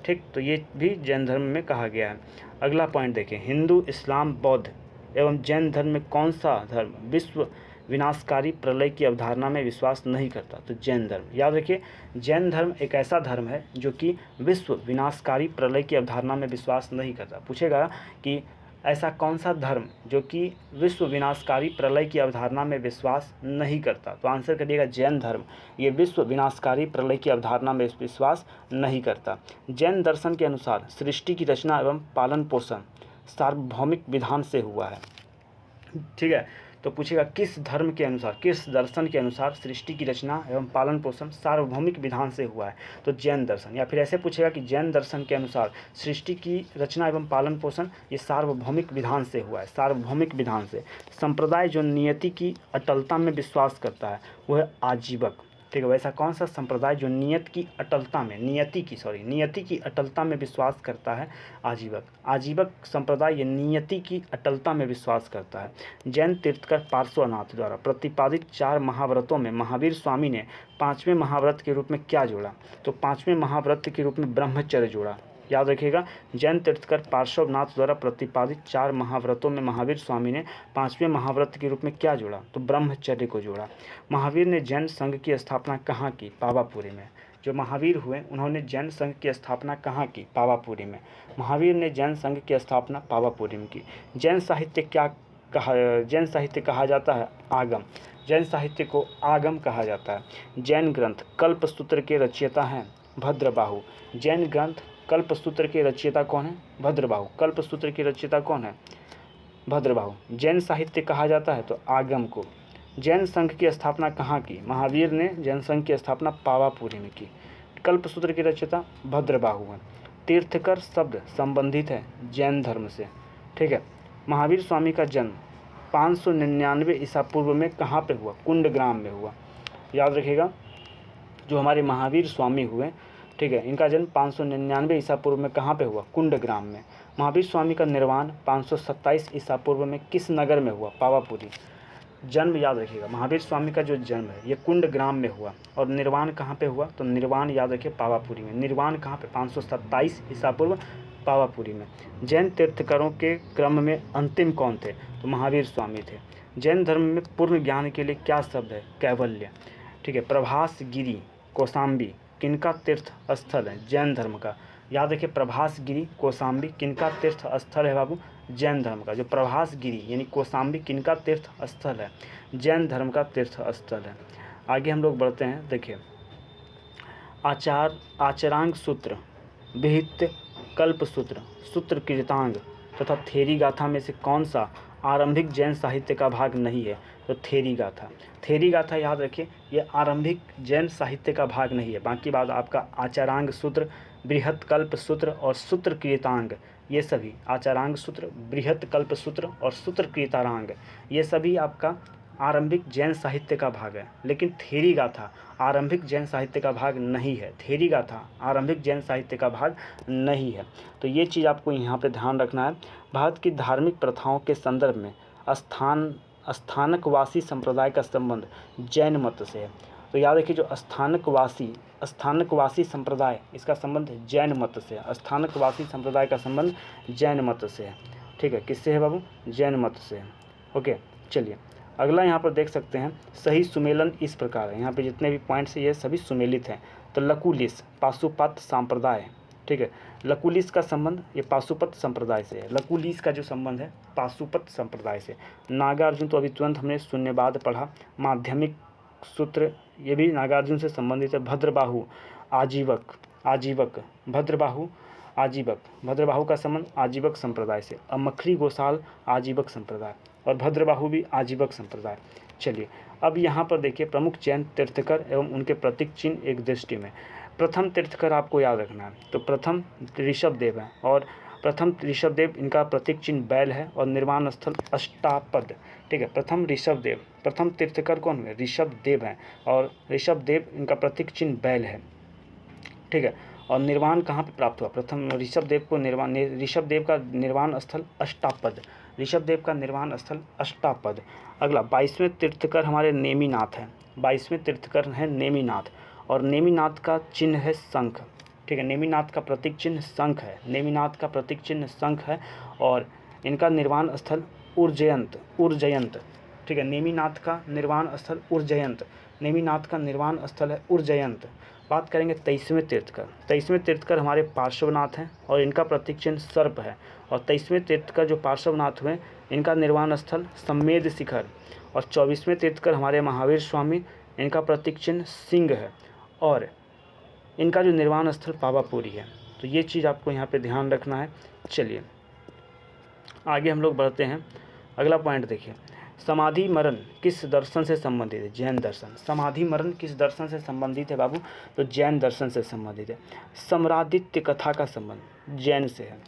ठीक। तो ये भी जैन धर्म में कहा गया है। अगला पॉइंट देखें, हिंदू, इस्लाम, बौद्ध एवं जैन धर्म में कौन सा धर्म विश्व विनाशकारी प्रलय की अवधारणा में विश्वास नहीं करता? तो जैन धर्म। याद रखिए जैन धर्म एक ऐसा धर्म है जो कि विश्व विनाशकारी प्रलय की अवधारणा में विश्वास नहीं करता। पूछेगा कि ऐसा कौन सा धर्म जो कि विश्व विनाशकारी प्रलय की अवधारणा में विश्वास नहीं करता? तो आंसर करिएगा जैन धर्म। ये विश्व विनाशकारी प्रलय की अवधारणा में विश्वास नहीं करता। जैन दर्शन के अनुसार सृष्टि की रचना एवं पालन पोषण सार्वभौमिक विधान से हुआ है, ठीक है। तो पूछेगा किस धर्म के अनुसार, किस दर्शन के अनुसार सृष्टि की रचना एवं पालन पोषण सार्वभौमिक विधान से हुआ है? तो जैन दर्शन। या फिर ऐसे पूछेगा कि जैन दर्शन के अनुसार सृष्टि की रचना एवं पालन पोषण ये सार्वभौमिक विधान से हुआ है, सार्वभौमिक विधान से। संप्रदाय जो नियति की अटलता में विश्वास करता है वह है आजीवक, ठीक है। वैसा कौन सा संप्रदाय जो नियति की अटलता में विश्वास करता है? आजीवक। आजीवक संप्रदाय ये नियति की अटलता में विश्वास करता है। जैन तीर्थकर पार्श्वनाथ द्वारा प्रतिपादित 4 महाव्रतों में महावीर स्वामी ने 5वें महाव्रत के रूप में क्या जोड़ा? तो 5वें महाव्रत के रूप में ब्रह्मचर्य जोड़ा। याद रखिएगा जैन तीर्थकर पार्श्वनाथ द्वारा प्रतिपादित 4 महाव्रतों में महावीर स्वामी ने 5वें महाव्रत के रूप में क्या जोड़ा? तो ब्रह्मचर्य को जोड़ा। महावीर ने जैन संघ की स्थापना कहाँ की? पावापुरी में। जो महावीर हुए उन्होंने जैन संघ की स्थापना कहाँ की? पावापुरी में। महावीर ने जैन संघ की स्थापना पावापुरी में की। जैन साहित्य कहा जाता है? आगम। जैन साहित्य को आगम कहा जाता है। जैन ग्रंथ कल्पसूत्र के रचयिता हैं भद्रबाहु। जैन ग्रंथ कल्पसूत्र के रचयिता कौन है? भद्रबाहु। कल्पसूत्र के रचयिता कौन है? भद्रबाहु। जैन साहित्य कहा जाता है तो आगम को। जैन संघ की स्थापना कहाँ की? महावीर ने जैन संघ की स्थापना पावापुरी में की। कल्पसूत्र के रचयिता भद्रबाहु हैं। तीर्थकर शब्द संबंधित है जैन धर्म से, ठीक है। महावीर स्वामी का जन्म 599 ईसा पूर्व में कहाँ पे हुआ? कुंडग्राम में हुआ। याद रखिएगा जो हमारे महावीर स्वामी हुए, ठीक है, इनका जन्म 599 ईसा पूर्व में कहाँ पे हुआ? कुंडग्राम में। महावीर स्वामी का निर्वाण 527 ईसा पूर्व में किस नगर में हुआ? पावापुरी। जन्म याद रखिएगा महावीर स्वामी का जो जन्म है ये कुंडग्राम में हुआ और निर्वाण कहाँ पे हुआ? तो निर्वाण याद रखिए पावापुरी में। निर्वाण कहाँ पे? 527 ईसा पूर्व पावापुरी में। जैन तीर्थकरों के क्रम में अंतिम कौन थे? तो महावीर स्वामी थे। जैन धर्म में पूर्ण ज्ञान के लिए क्या शब्द है? कैवल्य, ठीक है। प्रभास गिरी कौशाम्बी किनका तीर्थ स्थल है? जैन धर्म का। याद रखिए प्रभास गिरी कौशाम्बी किनका तीर्थ स्थल है बाबू? जैन धर्म का। जो प्रभास गिरी यानी कौशाम्बी किनका तीर्थ स्थल है? जैन धर्म का तीर्थ स्थल है। आगे हम लोग बढ़ते हैं। देखिए आचरांग सूत्र, विहित कल्प सूत्र, सूत्र कीर्तांग तथा थेरी गाथा में से कौन सा आरंभिक जैन साहित्य का भाग नहीं है? तो थेरी गाथा। थेरी गाथा याद रखिए ये आरंभिक जैन साहित्य का भाग नहीं है। बाकी बात आपका आचारांग सूत्र, बृहत कल्प सूत्र और सूत्र कीर्तांग, ये सभी आचारांग सूत्र, बृहत कल्प सूत्र और सूत्र कीर्तांग ये सभी आपका आरंभिक जैन साहित्य का भाग है। लेकिन थेरी गाथा आरंभिक जैन साहित्य का भाग नहीं है। थेरी गाथा आरंभिक जैन साहित्य का भाग नहीं है। तो ये चीज़ आपको यहाँ पे ध्यान रखना है। भारत की धार्मिक प्रथाओं के संदर्भ में स्थानकवासी संप्रदाय का संबंध जैन मत से है। तो याद रखिए जो स्थानकवासी संप्रदाय इसका संबंध जैन मत से है। स्थानकवासी संप्रदाय का संबंध जैन मत से है, ठीक है। किससे है बाबू? जैन मत से है। ओके चलिए अगला यहाँ पर देख सकते हैं सही सुमेलन इस प्रकार है। यहाँ पे जितने भी पॉइंट्स हैं ये सभी सुमेलित हैं। तो लकुलिस पाशुपत संप्रदाय, ठीक है। लकुलिस का संबंध ये पाशुपत संप्रदाय से है। लकुलिस का जो संबंध है पाशुपत संप्रदाय से। नागार्जुन तो अभी तुरंत हमने शून्यवाद पढ़ा। माध्यमिक सूत्र ये भी नागार्जुन से संबंधित है। भद्रबाहु आजीवक भद्रबाहु का संबंध आजीवक संप्रदाय से। मखरी गोसाल आजीवक संप्रदाय और भद्रबाहु भी आजीवक संप्रदाय। चलिए अब यहाँ पर देखिए प्रमुख जैन तीर्थकर एवं उनके प्रतीक चिन्ह एक दृष्टि में। प्रथम तीर्थकर आपको याद रखना है, तो प्रथम ऋषभदेव है, और प्रथम ऋषभदेव इनका प्रतीक चिन्ह बैल है और निर्वाण स्थल अष्टापद। ठीक है, प्रथम ऋषभदेव, प्रथम तीर्थकर कौन हुए? ऋषभदेव हैं, और ऋषभदेव इनका प्रतीक चिन्ह बैल है। ठीक है, और निर्वाण कहाँ पे प्राप्त हुआ? प्रथम ऋषभदेव को निर्वाण, ऋषभदेव का निर्वाण स्थल अष्टापद, ऋषभदेव का निर्वाण स्थल अष्टापद। अगला 22वें तीर्थकर हमारे नेमिनाथ हैं, 22वें तीर्थकर हैं नेमिनाथ, और नेमिनाथ का चिन्ह है शंख। ठीक है, नेमिनाथ का प्रतीक चिन्ह शंख है, नेमिनाथ का प्रतीक चिन्ह शंख है, और इनका निर्वाण स्थल उर्जयंत। ठीक है, नेमिनाथ का निर्वाण स्थल उर्जयंत, नेमिनाथ का निर्वाण स्थल है उर्जयंत। बात करेंगे 23वें तीर्थकर, 23वें तीर्थकर हमारे पार्श्वनाथ हैं, और इनका प्रतीक चिन्ह सर्प है, और 23वें तीर्थकर जो पार्श्वनाथ हुए इनका निर्वाण स्थल सम्मेद शिखर, और 24वें तीर्थकर हमारे महावीर स्वामी, इनका प्रतीक चिन्ह सिंह है, और इनका जो निर्वाण स्थल पावापुरी है। तो ये चीज़ आपको यहाँ पे ध्यान रखना है। चलिए आगे हम लोग बढ़ते हैं। अगला पॉइंट देखिए, समाधि मरण किस दर्शन से संबंधित है? जैन दर्शन। समाधि मरण किस दर्शन से संबंधित है बाबू? तो जैन दर्शन से संबंधित है। सम्रादित्य कथा का संबंध जैन से है,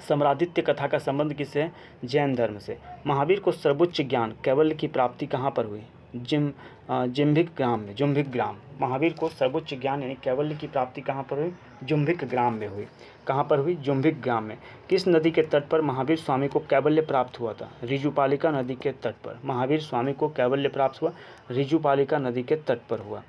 सम्रादित्य कथा का संबंध किससे है? जैन धर्म से। महावीर को सर्वोच्च ज्ञान कैवल्य की प्राप्ति कहाँ पर हुई? जुम्भिक ग्राम में, जुम्भिक ग्राम। महावीर को सर्वोच्च ज्ञान यानी कैवल्य की प्राप्ति कहाँ पर हुई? जुम्भिक ग्राम में हुई। कहाँ पर हुई? जुम्भिक ग्राम में। किस नदी के तट पर महावीर स्वामी को कैवल्य प्राप्त हुआ था? ऋजुपालिका नदी के तट पर महावीर स्वामी को कैवल्य प्राप्त हुआ, ऋजुपालिका नदी के तट पर हुआ।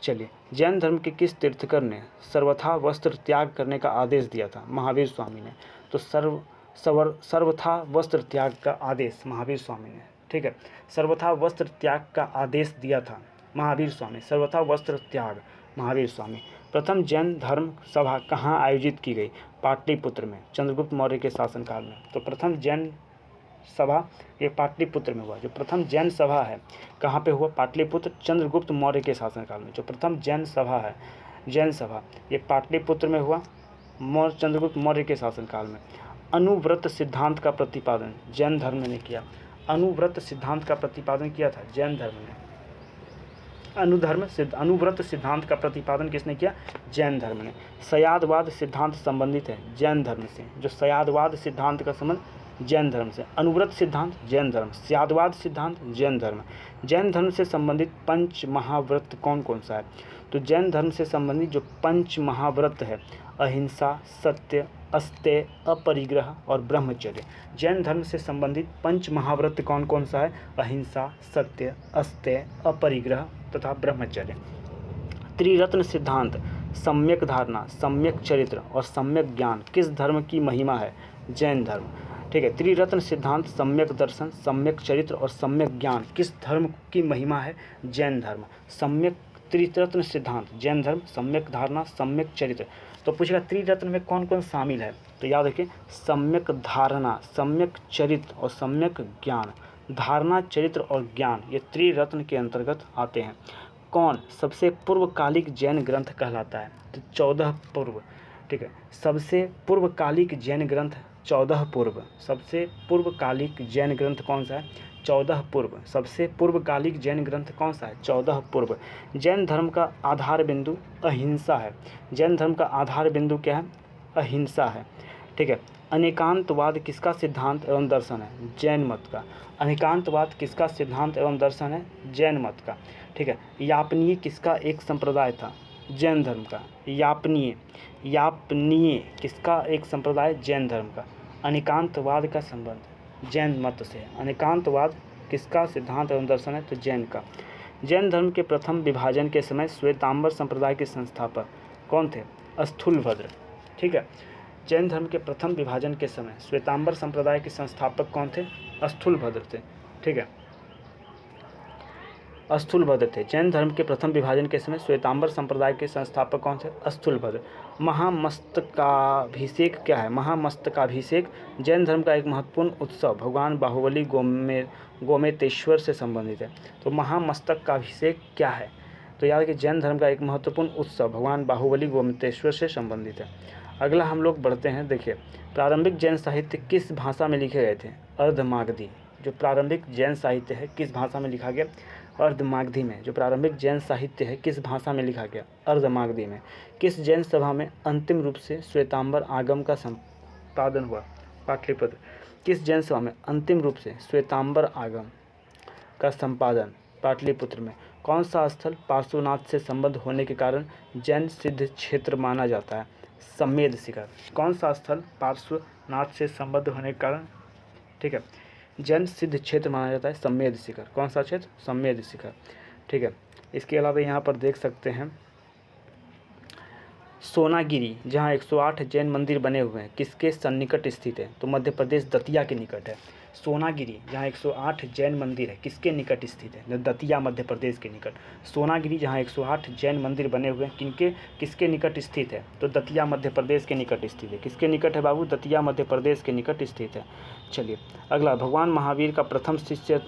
चलिए, जैन धर्म के किस तीर्थकर ने सर्वथा वस्त्र त्याग करने का आदेश दिया था? महावीर स्वामी ने। तो सर्वथा वस्त्र त्याग का आदेश महावीर स्वामी ने। ठीक है, सर्वथा वस्त्र त्याग का आदेश दिया था महावीर स्वामी, सर्वथा वस्त्र त्याग महावीर स्वामी। प्रथम जैन धर्म सभा कहाँ आयोजित की गई? पाटलिपुत्र में, चंद्रगुप्त मौर्य के शासनकाल में। तो प्रथम जैन सभा ये पाटलिपुत्र में हुआ। जो प्रथम जैन सभा है कहाँ पे हुआ? पाटलिपुत्र, चंद्रगुप्त मौर्य के शासनकाल में। जो प्रथम जैन सभा है, जैन सभा ये पाटलिपुत्र में हुआ, चंद्रगुप्त मौर्य के शासनकाल में। अनुव्रत सिद्धांत का प्रतिपादन जैन धर्म ने किया, अनुव्रत सिद्धांत का प्रतिपादन किया था जैन धर्म ने। अनुव्रत सिद्धांत का प्रतिपादन किसने किया? जैन धर्म ने। सयादवाद सिद्धांत संबंधित है जैन धर्म से। जो सयादवाद सिद्धांत का संबंध जैन धर्म से। अनुव्रत सिद्धांत जैन धर्म, सयादवाद सिद्धांत जैन धर्म। जैन धर्म से संबंधित पंच महाव्रत कौन कौन सा है? तो जैन धर्म से संबंधित जो पंच महाव्रत है, अहिंसा, सत्य, अस्तेय, अपरिग्रह और ब्रह्मचर्य। जैन धर्म से संबंधित पंच महाव्रत कौन कौन सा है? अहिंसा, सत्य, अस्तेय, अपरिग्रह तथा ब्रह्मचर्य। त्रिरत्न सिद्धांत सम्यक धारणा, सम्यक चरित्र और सम्यक ज्ञान किस धर्म की महिमा है? जैन धर्म। ठीक है, त्रिरत्न सिद्धांत सम्यक दर्शन, सम्यक चरित्र और सम्यक ज्ञान किस धर्म की महिमा है? जैन धर्म। सम्यक त्रिरत्न सिद्धांत जैन धर्म, सम्यक धारणा, सम्यक चरित्र। तो पूछेगा त्रिरत्न में कौन कौन शामिल है? तो याद रखिए, सम्यक धारणा, सम्यक चरित्र और सम्यक ज्ञान। धारणा, चरित्र और ज्ञान ये त्रिरत्न के अंतर्गत आते हैं। कौन सबसे पूर्वकालिक जैन ग्रंथ कहलाता है? तो 14 पूर्व। ठीक है, सबसे पूर्वकालिक जैन ग्रंथ 14 पूर्व। सबसे पूर्वकालिक जैन ग्रंथ कौन सा है? 14 पूर्व। सबसे पूर्वकालिक जैन ग्रंथ कौन सा है? 14 पूर्व। जैन धर्म का आधार बिंदु अहिंसा है। जैन धर्म का आधार बिंदु क्या है? अहिंसा है। ठीक है, अनेकांतवाद किसका सिद्धांत एवं दर्शन है? जैन मत का। अनेकांतवाद किसका सिद्धांत एवं दर्शन है? जैन मत का। ठीक है, यापनीय किसका एक संप्रदाय था? जैन धर्म का। यापनीय किसका एक संप्रदाय? जैन धर्म का। अनेकांतवाद का संबंध जैन मत से। अनेकांतवाद किसका सिद्धांत एवं दर्शन है? तो जैन का। जैन धर्म के प्रथम विभाजन के समय श्वेतांबर संप्रदाय के संस्थापक कौन थे? स्थूलभद्र। ठीक है, जैन धर्म के प्रथम विभाजन के समय श्वेतांबर संप्रदाय के संस्थापक कौन थे? स्थूलभद्र थे। ठीक है, स्थूलभद्र थे। जैन धर्म के प्रथम विभाजन के समय श्वेतांबर संप्रदाय के संस्थापक कौन थे? स्थूलभद्र। महामस्तकाभिषेक क्या है? महामस्तकाभिषेक जैन धर्म का एक महत्वपूर्ण उत्सव भगवान बाहुबली गोमेतेश्वर से संबंधित है। तो महामस्तक का अभिषेक क्या है? तो याद कि जैन धर्म का एक महत्वपूर्ण उत्सव भगवान बाहुबली गोमेतेश्वर से संबंधित है। अगला हम लोग बढ़ते हैं। देखिए, प्रारंभिक जैन साहित्य किस भाषा में लिखे गए थे? अर्धमागधी। जो प्रारंभिक जैन साहित्य है किस भाषा में लिखा गया? अर्धमागधी में जो प्रारंभिक जैन साहित्य है किस भाषा में लिखा गया? अर्धमागधी में। किस जैन सभा में अंतिम रूप से श्वेतांबर आगम का संपादन हुआ? पाटलिपुत्र। किस जैन सभा में अंतिम रूप से श्वेतांबर आगम का संपादन? पाटलिपुत्र में। कौन सा स्थल पार्श्वनाथ से संबद्ध होने के कारण जैन सिद्ध क्षेत्र माना जाता है? सम्मेद शिखर। कौन सा स्थल पार्श्वनाथ से संबद्ध होने के कारण, ठीक है, जैन सिद्ध क्षेत्र माना जाता है? सम्मेद शिखर। कौन सा क्षेत्र? सम्मेद शिखर, ठीक है। इसके अलावा यहाँ पर देख सकते हैं सोनागिरी, जहाँ 108 जैन मंदिर बने हुए हैं, किसके सन्निकट स्थित है? तो मध्य प्रदेश दतिया के निकट है। सोनागिरी जहाँ 108 जैन मंदिर है किसके निकट स्थित है? दतिया मध्य प्रदेश के निकट। सोनागिरी जहाँ 108 जैन मंदिर बने हुए हैं किसके निकट स्थित है? तो दतिया मध्य प्रदेश के निकट स्थित है। किसके निकट है बाबू? दतिया मध्य प्रदेश के निकट स्थित है। चलिए अगला, भगवान महावीर का प्रथम शिष्य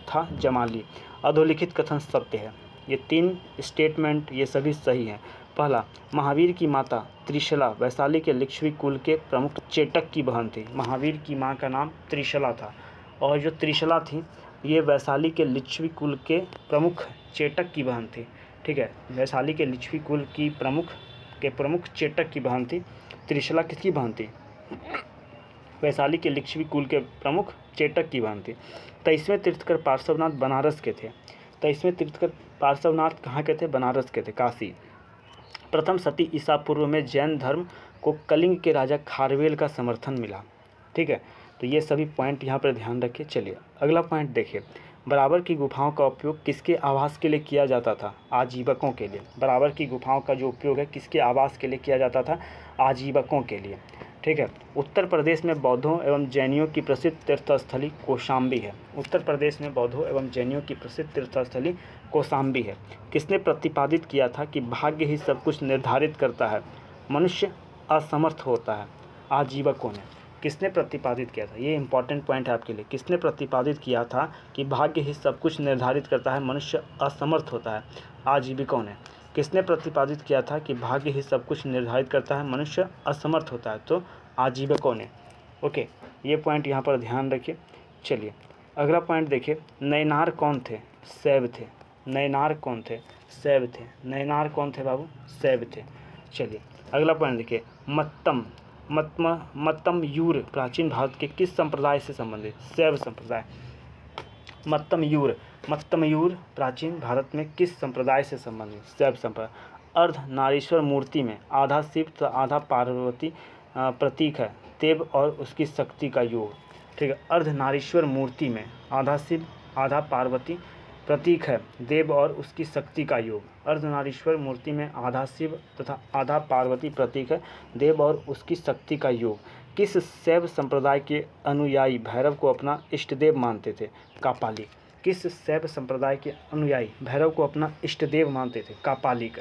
था जमाली। अधोलिखित कथन सत्य है। ये 3 स्टेटमेंट ये सभी सही हैं। पहला, महावीर की माता त्रिशला वैशाली के लिच्छवी कुल के प्रमुख चेटक की बहन थी। महावीर की मां का नाम त्रिशला था और जो त्रिशला थी ये वैशाली के लिच्छवी कुल के प्रमुख चेटक की बहन थी, ठीक है। वैशाली के लिच्छवी कुल की प्रमुख चेटक की बहन थी। त्रिशला किसकी बहन थी? वैशाली के लिच्छवी कुल के प्रमुख चेटक की बहन थी। 23वें तीर्थकर पार्श्वनाथ बनारस के थे। 23वें तीर्थकर पार्श्वनाथ कहाँ के थे? बनारस के थे, काशी। प्रथम शती ईसा पूर्व में जैन धर्म को कलिंग के राजा खारवेल का समर्थन मिला, ठीक है। तो ये सभी पॉइंट यहाँ पर ध्यान रखिए। चलिए अगला पॉइंट देखिए, बराबर की गुफाओं का उपयोग किसके आवास के लिए किया जाता था? आजीवकों के लिए। बराबर की गुफाओं का जो उपयोग है किसके आवास के लिए किया जाता था? आजीवकों के लिए, ठीक है। उत्तर प्रदेश में बौद्धों एवं जैनियों की प्रसिद्ध तीर्थस्थली कौशाम्बी है। उत्तर प्रदेश में बौद्धों एवं जैनियों की प्रसिद्ध तीर्थस्थली कौशाम्बी है। किसने प्रतिपादित किया था कि भाग्य ही सब कुछ निर्धारित करता है, मनुष्य असमर्थ होता है? आजीवकों ने। किसने प्रतिपादित किया था? ये इंपॉर्टेंट पॉइंट है आपके लिए। किसने प्रतिपादित किया था कि भाग्य ही सब कुछ निर्धारित करता है, मनुष्य असमर्थ होता है? आजीविकों ने। किसने प्रतिपादित किया था कि भाग्य ही सब कुछ निर्धारित करता है, मनुष्य असमर्थ होता है? तो आजीवकों ने। ओके, ये पॉइंट यहाँ पर ध्यान रखिए। चलिए अगला पॉइंट देखिए, नैनार कौन थे? शैव थे। नैनार कौन थे? शैव थे। नैनार कौन थे बाबू? शैव थे। चलिए अगला पॉइंट देखिए, मत्तमयूर प्राचीन भारत के किस संप्रदाय से संबंधित? शैव संप्रदाय। मत्तमयूर प्राचीन भारत में किस संप्रदाय से संबंधित? शैव संप्रदाय। अर्धनारीश्वर मूर्ति में आधा शिव तो आधा पार्वती प्रतीक है, देव और उसकी शक्ति का योग, ठीक है। अर्धनारीश्वर मूर्ति में आधा शिव आधा पार्वती प्रतीक है, देव और उसकी शक्ति का योग। अर्धनारीश्वर मूर्ति में आधा शिव तथा आधा पार्वती प्रतीक है, देव और उसकी शक्ति का योग। किस शैव संप्रदाय के अनुयायी भैरव को अपना इष्टदेव मानते थे? कापालिक। किस शैव संप्रदाय के अनुयायी भैरव को अपना इष्टदेव मानते थे? कापालिक,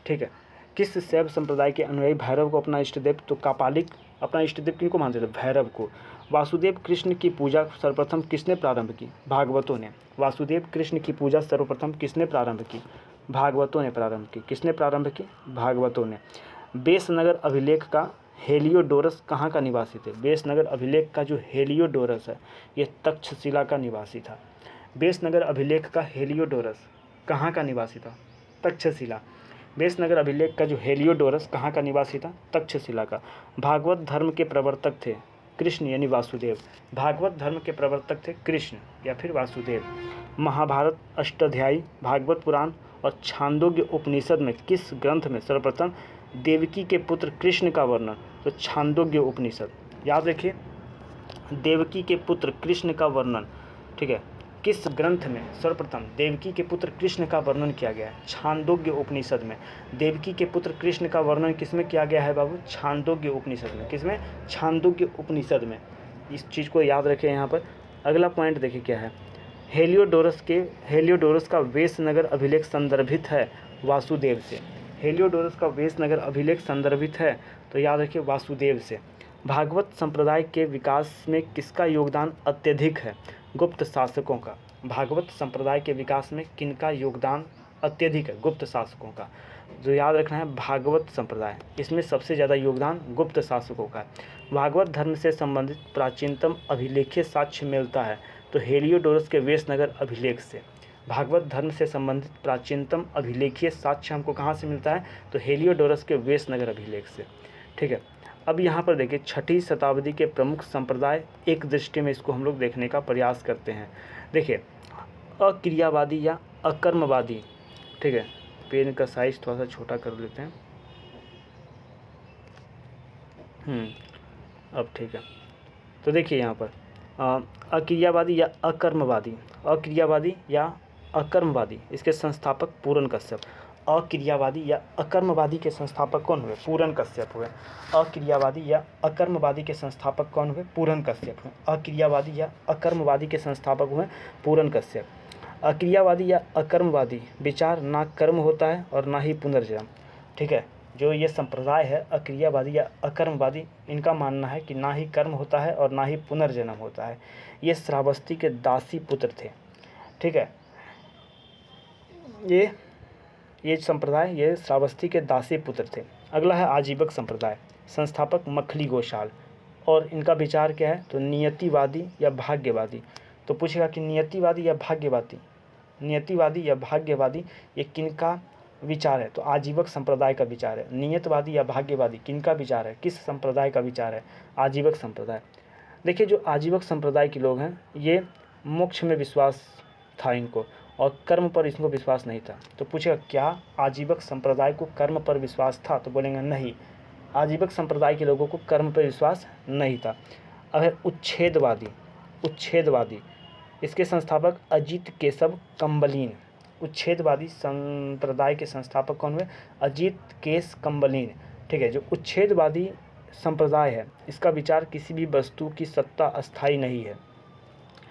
ठीक है। किस शैव संप्रदाय के अनुयायी भैरव को अपना इष्टदेव? तो कापालिक अपना इष्टदेव किनको मानते थे? भैरव को। वासुदेव कृष्ण की पूजा सर्वप्रथम किसने प्रारंभ की? भागवतों ने। वासुदेव कृष्ण की पूजा सर्वप्रथम किसने प्रारंभ की? भागवतों ने प्रारंभ की। किसने प्रारंभ की? भागवतों ने। बेसनगर अभिलेख का हेलियोडोरस कहाँ का निवासी थे? बेसनगर अभिलेख का जो हेलियोडोरस है ये तक्षशिला का निवासी था। बेसनगर अभिलेख का हेलियोडोरस कहाँ का निवासी था? तक्षशिला। बेसनगर अभिलेख का जो हेलियोडोरस कहाँ का निवासी था? तक्षशिला का। भागवत धर्म के प्रवर्तक थे कृष्ण यानी वासुदेव। भागवत धर्म के प्रवर्तक थे कृष्ण या फिर वासुदेव। महाभारत, अष्टाध्यायी, भागवत पुराण और छांदोग्य उपनिषद में किस ग्रंथ में सर्वप्रथम देवकी के पुत्र कृष्ण का वर्णन? तो छांदोग्य उपनिषद। याद रखिए, देवकी के पुत्र कृष्ण का वर्णन, ठीक है, किस ग्रंथ में सर्वप्रथम देवकी के पुत्र कृष्ण का वर्णन किया गया है? छांदोग्य उपनिषद में। देवकी के पुत्र कृष्ण का वर्णन किसमें किया गया है बाबू? छांदोग्य उपनिषद में। किसमें? छांदोग्य उपनिषद में। इस चीज़ को याद रखें यहाँ पर। अगला पॉइंट देखिए क्या है, हेलियोडोरस का वेशनगर अभिलेख संदर्भित है वासुदेव से। हेलियोडोरस का वेशनगर अभिलेख संदर्भित है तो याद रखिए वासुदेव से। भागवत संप्रदाय के विकास में किसका योगदान अत्यधिक है? गुप्त शासकों का। भागवत संप्रदाय के विकास में किनका योगदान अत्यधिक है? गुप्त शासकों का। जो याद रखना है, भागवत संप्रदाय, इसमें सबसे ज़्यादा योगदान गुप्त शासकों का है। भागवत धर्म से संबंधित प्राचीनतम अभिलेखीय साक्ष्य मिलता है तो हेलियोडोरस के वेशनगर अभिलेख से। भागवत धर्म से संबंधित प्राचीनतम अभिलेखीय साक्ष्य हमको कहाँ से मिलता है, तो हेलियोडोरस के वेशनगर अभिलेख से। ठीक है, अब यहाँ पर देखिए 6वीं शताब्दी के प्रमुख संप्रदाय एक दृष्टि में इसको हम लोग देखने का प्रयास करते हैं। देखिए अक्रियावादी या अकर्मवादी, ठीक है, पेन का साइज थोड़ा सा छोटा कर लेते हैं। अब ठीक है, तो देखिए यहाँ पर अक्रियावादी या अकर्मवादी, अक्रियावादी या अकर्मवादी, इसके संस्थापक पूरन कश्यप। अक्रियावादी या अकर्मवादी के संस्थापक कौन हुए, पूरन कश्यप हुए। अक्रियावादी या अकर्मवादी के संस्थापक कौन हुए, पूरन कश्यप हुए। अक्रियावादी या अकर्मवादी के संस्थापक हुए पूरन कश्यप। अक्रियावादी या अकर्मवादी विचार ना कर्म होता है और ना ही पुनर्जन्म। ठीक है, जो ये संप्रदाय है अक्रियावादी या अकर्मवादी, इनका मानना है कि ना ही कर्म होता है और ना ही पुनर्जन्म होता है। ये श्रावस्ती के दासी पुत्र थे। ठीक है, ये संप्रदाय ये श्रावस्ती के दासी पुत्र थे। अगला है आजीवक संप्रदाय, संस्थापक मखली गोशाल, और इनका विचार क्या है, तो नियतिवादी या भाग्यवादी। तो पूछेगा कि नियतिवादी या भाग्यवादी, नियतिवादी या भाग्यवादी ये किनका विचार है, तो आजीवक संप्रदाय का विचार है। नियतवादी या भाग्यवादी किनका विचार है, किस संप्रदाय का विचार है, आजीवक संप्रदाय। देखिए जो आजीवक संप्रदाय के लोग हैं ये मोक्ष में विश्वास था इनको, और कर्म पर इनको विश्वास नहीं था। तो पूछेगा क्या आजीवक संप्रदाय को कर्म पर विश्वास था, तो बोलेंगे नहीं, आजीवक संप्रदाय के लोगों को कर्म पर विश्वास नहीं था। अब है उच्छेदवादी, उच्छेदवादी, इसके संस्थापक अजित केशव कंबलीन। उच्छेदवादी संप्रदाय के संस्थापक कौन हुए, अजित केश कंबलीन। ठीक है, जो उच्छेदवादी संप्रदाय है इसका विचार किसी भी वस्तु की सत्ता अस्थाई नहीं है।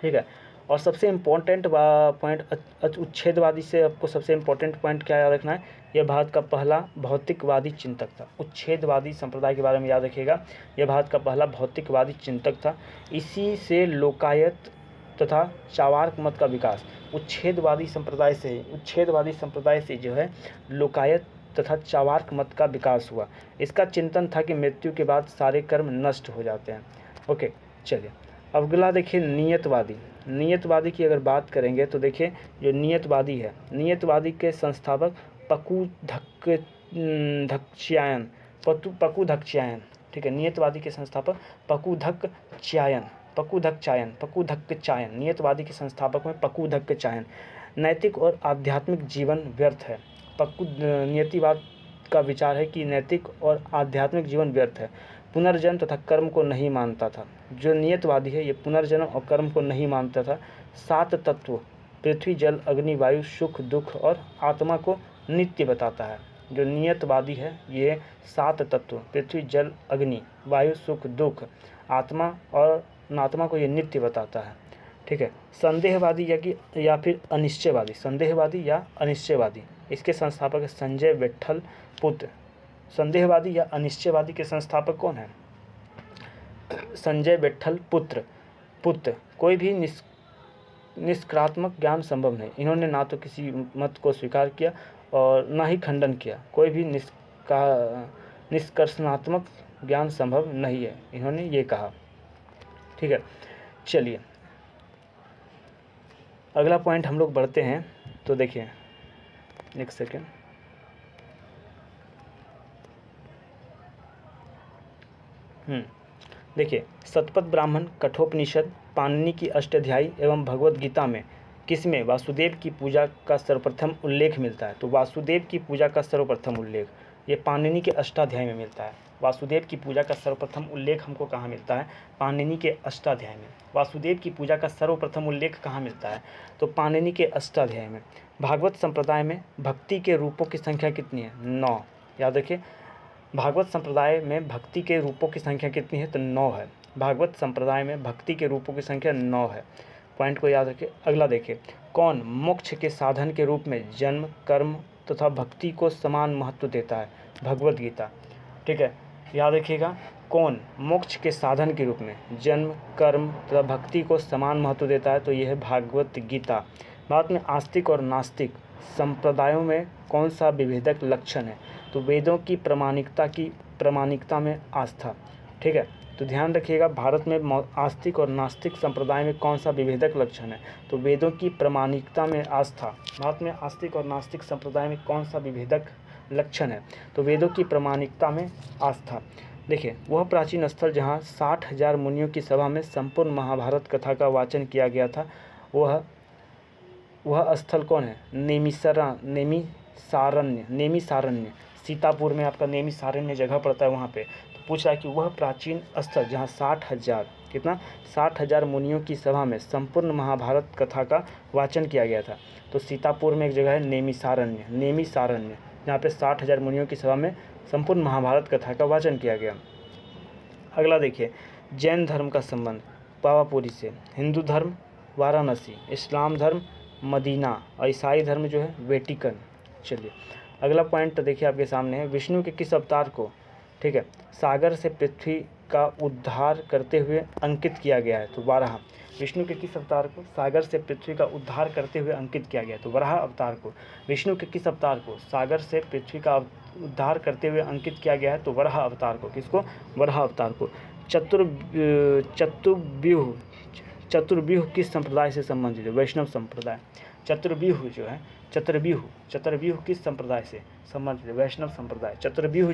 ठीक है, और सबसे इम्पोर्टेंट पॉइंट उच्छेदवादी से आपको सबसे इम्पोर्टेंट पॉइंट क्या याद रखना है, यह भारत का पहला भौतिकवादी चिंतक था। उच्छेदवादी संप्रदाय के बारे में याद रखिएगा, यह भारत का पहला भौतिकवादी चिंतक था। इसी से लोकायत तथा चार्वाक मत का विकास, उच्छेदवादी संप्रदाय से जो है लोकायत तथा चार्वाक मत का विकास हुआ। इसका चिंतन था कि मृत्यु के बाद सारे कर्म नष्ट हो जाते हैं। ओके, चलिए अगला देखिए नियतवादी। नियतवादी की अगर बात करेंगे तो देखिए जो नियतवादी है, नियतवादी के संस्थापक पकुधक्च्यायन। ठीक है, नियतवादी के संस्थापक पकुधक्च्यायन, नियतवादी के संस्थापक में पकुधक्च्यायन। नैतिक और आध्यात्मिक जीवन व्यर्थ है। नियतिवाद का विचार है कि नैतिक और आध्यात्मिक जीवन व्यर्थ है, पुनर्जन्म तथा कर्म को नहीं मानता था। जो नियतवादी है ये पुनर्जन्म और कर्म को नहीं मानता था। 7 तत्व पृथ्वी जल अग्नि वायु सुख दुख और आत्मा को नित्य बताता है। जो नियतवादी है ये 7 तत्व पृथ्वी जल अग्नि वायु सुख दुख आत्मा और अनात्मा को ये नित्य बताता है। ठीक है, संदेहवादी या फिर अनिश्चयवादी, संदेहवादी या अनिश्चयवादी, इसके संस्थापक है संजय विट्ठल पुत्र। संदेहवादी या अनिश्चयवादी के संस्थापक कौन है, संजय विट्ठल पुत्र। कोई भी निष्क्रात्मक ज्ञान संभव नहीं। इन्होंने ना तो किसी मत को स्वीकार किया और ना ही खंडन किया। कोई भी निष्कर्षणात्मक ज्ञान संभव नहीं है, इन्होंने ये कहा। ठीक है, चलिए अगला पॉइंट हम लोग बढ़ते हैं। तो देखिए एक सेकेंड, देखिए शतपथ ब्राह्मण, कठोपनिषद, पाणिनि की अष्टाध्यायी एवं भगवत गीता में किसमें वासुदेव की पूजा का सर्वप्रथम उल्लेख मिलता है, तो वासुदेव की पूजा का सर्वप्रथम उल्लेख ये पाणिनि के अष्टाध्यायी में मिलता है। वासुदेव की पूजा का सर्वप्रथम उल्लेख हमको कहाँ मिलता है, पाणिनि के अष्टाध्याय में। वासुदेव की पूजा का सर्वप्रथम उल्लेख कहाँ मिलता है, तो पाणिनि के अष्टाध्याय में। भागवत संप्रदाय में भक्ति के रूपों की संख्या कितनी है, 9। याद रखिए, भागवत संप्रदाय में भक्ति के रूपों की संख्या कितनी है, तो 9 है। भागवत संप्रदाय में भक्ति के रूपों की संख्या 9 है। पॉइंट को याद रखिए। अगला देखिए, कौन मोक्ष के साधन के रूप में जन्म कर्म तथा भक्ति को समान महत्व देता है, भगवत गीता। ठीक है, याद रखिएगा, कौन मोक्ष के साधन के रूप में जन्म कर्म तथा भक्ति को समान महत्व देता है, तो यह है भागवत गीता। भारत में आस्तिक और नास्तिक संप्रदायों में कौन सा विभेदक लक्षण है, तो वेदों की प्रामाणिकता में आस्था। ठीक है, तो ध्यान रखिएगा, भारत में आस्तिक और नास्तिक संप्रदाय में कौन सा विभेदक लक्षण है? तो वेदों की प्रामाणिकता में आस्था। भारत में आस्तिक और नास्तिक संप्रदाय में कौन सा विभेदक लक्षण है? तो वेदों की प्रामाणिकता में आस्था। देखिए, वह प्राचीन स्थल जहाँ 60,000 मुनियों की सभा में संपूर्ण महाभारत कथा का वाचन किया गया था, वह स्थल कौन है? नेमिसारण्य। सीतापुर में आपका नेमिसारण्य जगह पड़ता है वहाँ पे। तो पूछ रहा है कि वह प्राचीन स्थल जहाँ 60,000 मुनियों की सभा में संपूर्ण महाभारत कथा का वाचन किया गया था। तो सीतापुर में एक जगह है नेमिसारण्य, जहाँ पे 60,000 मुनियों की सभा में संपूर्ण महाभारत कथा का वाचन किया गया। अगला देखिए, जैन धर्म का संबंध पावापुरी से, हिंदू धर्म वाराणसी, इस्लाम धर्म मदीना और ईसाई धर्म जो है वेटिकन। चलिए अगला पॉइंट देखिए आपके सामने है, विष्णु के किस अवतार को, ठीक है, सागर से पृथ्वी का उद्धार करते हुए अंकित किया गया है? तो वाराह। विष्णु के किस अवतार को सागर से पृथ्वी का उद्धार करते हुए अंकित किया गया? तो वराह अवतार को। विष्णु के किस अवतार को सागर से पृथ्वी का उद्धार करते हुए अंकित किया गया है? तो वराह अवतार को। किसको? वराह अवतार को। चतुर्व्यूह किस संप्रदाय से संबंधित है? वैष्णव संप्रदाय। चतुर्व्यूह किस संप्रदाय से संबंधित है? वैष्णव संप्रदाय। चतुर्व्यूह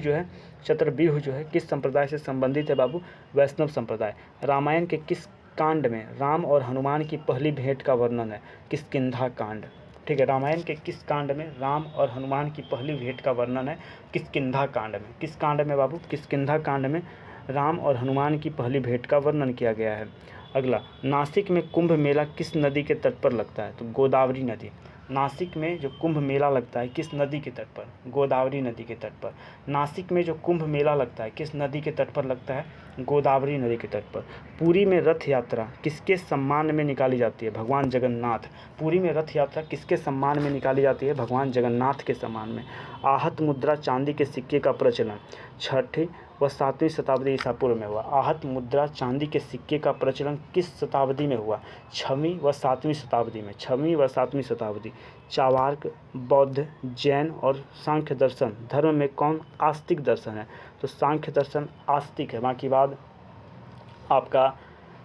जो है किस संप्रदाय से संबंधित है बाबू? वैष्णव संप्रदाय। रामायण के किस कांड में राम और हनुमान की पहली भेंट का वर्णन है? किष्किंधा कांड। ठीक है, रामायण के किस कांड में राम और हनुमान की पहली भेंट का वर्णन है? किष्किंधा कांड में। किस कांड में बाबू? किष्किंधा कांड में राम और हनुमान की पहली भेंट का वर्णन किया गया है। अगला, नासिक में कुंभ मेला किस नदी के तट पर लगता है? तो गोदावरी नदी। नासिक में जो कुंभ मेला लगता है किस नदी के तट पर? गोदावरी नदी के तट पर। नासिक में जो कुंभ मेला लगता है किस नदी के तट पर लगता है? गोदावरी नदी के तट पर। पुरी में रथ यात्रा किसके सम्मान में निकाली जाती है? भगवान जगन्नाथ। पुरी में रथ यात्रा किसके सम्मान में निकाली जाती है? भगवान जगन्नाथ के सम्मान में। आहत मुद्रा चांदी के सिक्के का प्रचलन 6वीं व 7वीं शताब्दी ईसा पूर्व में हुआ। आहत मुद्रा चांदी के सिक्के का प्रचलन किस शताब्दी में हुआ? 6वीं व 7वीं शताब्दी में। 6वीं व 7वीं शताब्दी। चार्वाक, बौद्ध, जैन और सांख्य दर्शन धर्म में कौन आस्तिक दर्शन है? तो सांख्य दर्शन आस्तिक है, बाकी बाद आपका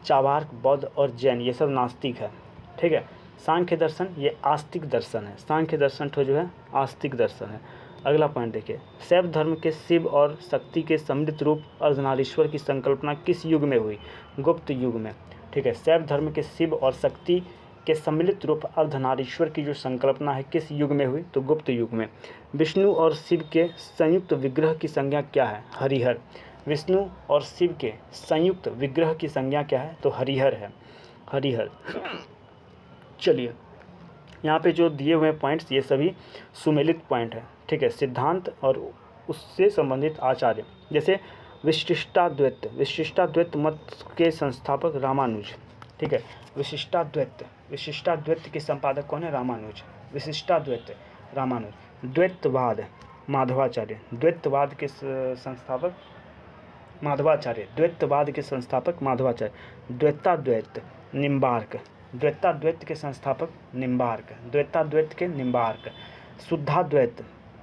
चार्वाक, बौद्ध और जैन ये सब नास्तिक है। ठीक है, सांख्य दर्शन ये आस्तिक दर्शन है। सांख्य दर्शन तो जो है आस्तिक दर्शन है। अगला पॉइंट देखिए, शैव धर्म के शिव और शक्ति के सम्मिलित रूप अर्धनारीश्वर की संकल्पना किस युग में हुई? गुप्त युग में। ठीक है, शैव धर्म के शिव और शक्ति के सम्मिलित रूप अर्धनारीश्वर की जो संकल्पना है किस युग में हुई? तो गुप्त युग में। विष्णु और शिव के संयुक्त विग्रह की संज्ञा क्या है? हरिहर। विष्णु और शिव के संयुक्त विग्रह की संज्ञा क्या है? तो हरिहर है, हरिहर। चलिए, यहाँ पे जो दिए हुए पॉइंट्स ये सभी सुमेलित पॉइंट हैं। ठीक है, सिद्धांत और उससे संबंधित आचार्य, जैसे विशिष्टाद्वैत मत के संस्थापक रामानुज। ठीक है, विशिष्टाद्वैत के संपादक कौन है? रामानुज। विशिष्टाद्वैत रामानुज। द्वैतवाद माधवाचार्य। द्वैतवाद के संस्थापक माधवाचार्य। द्वैतवाद के संस्थापक माधवाचार्य। द्वैताद्वैत निम्बार्क। द्वैताद्वैत के संस्थापक निम्बार्क। द्वैताद्वैत के निम्बार्क।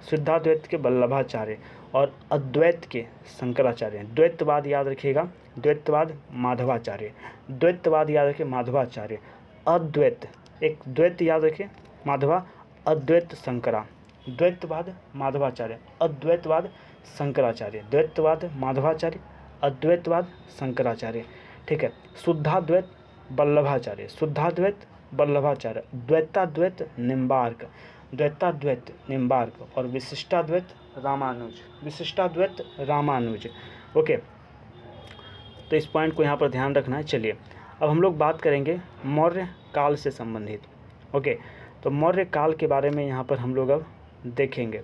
शुद्धाद्वैत के वल्लभाचार्य और अद्वैत के शंकराचार्य। द्वैतवाद याद रखिएगा, द्वैतवाद माधवाचार्य। द्वैतवाद याद रखिए, माधवाचार्य। अद्वैत, एक द्वैत याद रखिए, माधवा, अद्वैत शंकरा। द्वैतवाद माधवाचार्य, अद्वैतवाद शंकराचार्य। द्वैतवाद माधवाचार्य, अद्वैतवाद शंकराचार्य। ठीक है, शुद्धाद्वैत वल्लभाचार्य। शुद्धाद्वैत वल्लभाचार्य। द्वैताद्वैत निम्बार्क। द्वैताद्वैत निम्बार्क और विशिष्टाद्वैत रामानुज। विशिष्टाद्वैत रामानुज। ओके, तो इस पॉइंट को यहाँ पर ध्यान रखना है। चलिए, अब हम लोग बात करेंगे मौर्य काल से संबंधित। ओके, तो मौर्य काल के बारे में यहाँ पर हम लोग अब देखेंगे।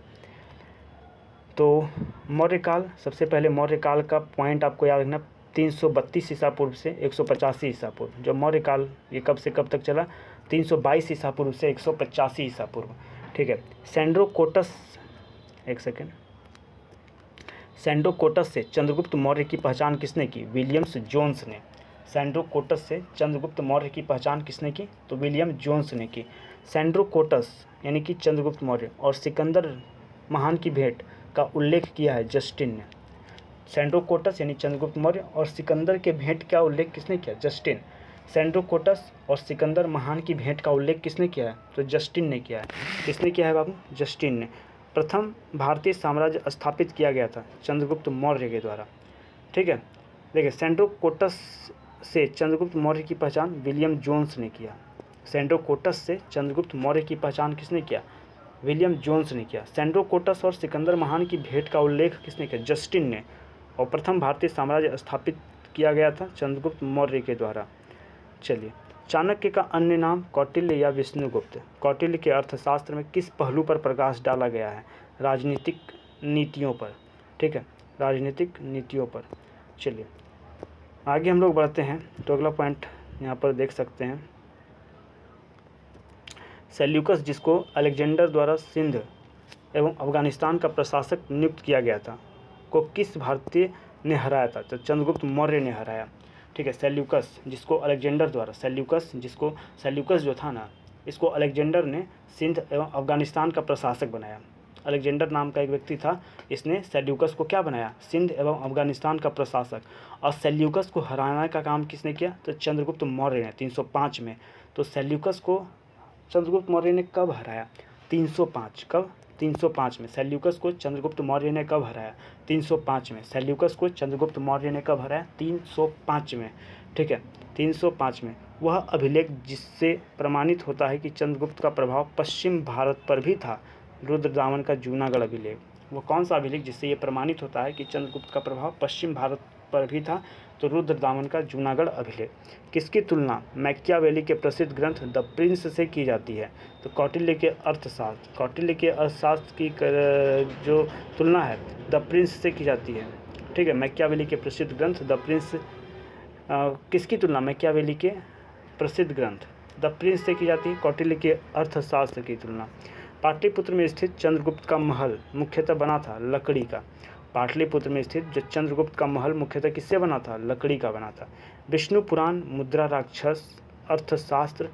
तो मौर्य काल, सबसे पहले मौर्य काल का पॉइंट आपको याद रखना, 332 ईसा पूर्व से 185 ईसा पूर्व। जो मौर्य काल ये कब से कब तक चला? 322 ईसा पूर्व से 185 ईसा पूर्व। ठीक है, सेंड्रोकोटस से चंद्रगुप्त मौर्य की पहचान किसने की? विलियम्स जोन्स ने। सेंड्रोकोटस से चंद्रगुप्त मौर्य की पहचान किसने की? तो विलियम जोन्स ने की। सेंड्रोकोटस यानी कि चंद्रगुप्त मौर्य और सिकंदर महान की भेंट का उल्लेख किया है जस्टिन ने। सेंड्रोकोटस यानी चंद्रगुप्त मौर्य और सिकंदर के भेंट का उल्लेख किसने किया? जस्टिन। सेंड्रोकोटस और सिकंदर महान की भेंट का उल्लेख किसने किया है? तो जस्टिन ने किया है। किसने किया है बाबू? जस्टिन ने। प्रथम भारतीय साम्राज्य स्थापित किया गया था चंद्रगुप्त मौर्य के द्वारा। ठीक है, देखिए सेंड्रोकोटस से चंद्रगुप्त मौर्य की पहचान विलियम जोन्स ने किया। सेंड्रोकोटस से चंद्रगुप्त मौर्य की पहचान किसने किया? विलियम जोन्स ने किया। सेंड्रोकोटस और सिकंदर महान की भेंट का उल्लेख किसने किया? जस्टिन ने। और प्रथम भारतीय साम्राज्य स्थापित किया गया था चंद्रगुप्त मौर्य के द्वारा। चलिए, चाणक्य का अन्य नाम कौटिल्य या विष्णुगुप्त। कौटिल्य के अर्थशास्त्र में किस पहलू पर प्रकाश डाला गया है? राजनीतिक नीतियों पर। ठीक है, राजनीतिक नीतियों पर। चलिए आगे हम लोग बढ़ते हैं, तो अगला पॉइंट यहाँ पर देख सकते हैं। सेल्यूकस, जिसको अलेक्जेंडर द्वारा सिंध एवं अफगानिस्तान का प्रशासक नियुक्त किया गया था, को किस भारतीय ने हराया था? तो चंद्रगुप्त मौर्य ने हराया। ठीक है, सेल्यूकस जिसको अलेक्जेंडर द्वारा, सेल्यूकस जो था ना, इसको अलेक्जेंडर ने सिंध एवं अफगानिस्तान का प्रशासक बनाया। अलेक्जेंडर नाम का एक व्यक्ति था, इसने सेल्यूकस को क्या बनाया? सिंध एवं अफगानिस्तान का प्रशासक। और सेल्यूकस को हराने का काम किसने किया? तो चंद्रगुप्त मौर्य ने 305 में। तो सेल्यूकस को चंद्रगुप्त मौर्य ने कब हराया? 305। कब? 305 में। सेल्यूकस को चंद्रगुप्त मौर्य ने कब हराया? 305 में। सेल्यूकस को चंद्रगुप्त मौर्य ने कब हराया? 305 में। ठीक है, 305 में। वह अभिलेख जिससे प्रमाणित होता है कि चंद्रगुप्त का प्रभाव पश्चिम भारत पर भी था, रुद्रदामन का जूनागढ़ अभिलेख। वो कौन सा अभिलेख जिससे ये प्रमाणित होता है कि चंद्रगुप्त का प्रभाव पश्चिम भारत पर भी था? तो रुद्रदामन का जूनागढ़ अभिलेख। किसकी तुलना मैकियावेली के प्रसिद्ध ग्रंथ द प्रिंस से की जाती है? तो कौटिल्य के अर्थशास्त्र की जो तुलना है द प्रिंस से की जाती है। ठीक है, मैकियावेली के प्रसिद्ध ग्रंथ द प्रिंस, किसकी तुलना? मैकियावेली के प्रसिद्ध ग्रंथ द प्रिंस से की जाती है, कौटिल्य के अर्थशास्त्र की तुलना। पाटलिपुत्र में स्थित चंद्रगुप्त का महल मुख्यतः बना था लकड़ी का। पाटलिपुत्र में स्थित जो चंद्रगुप्त का महल मुख्यतः किससे बना था? लकड़ी का बना था। विष्णु पुराण, मुद्रा राक्षस, अर्थशास्त्र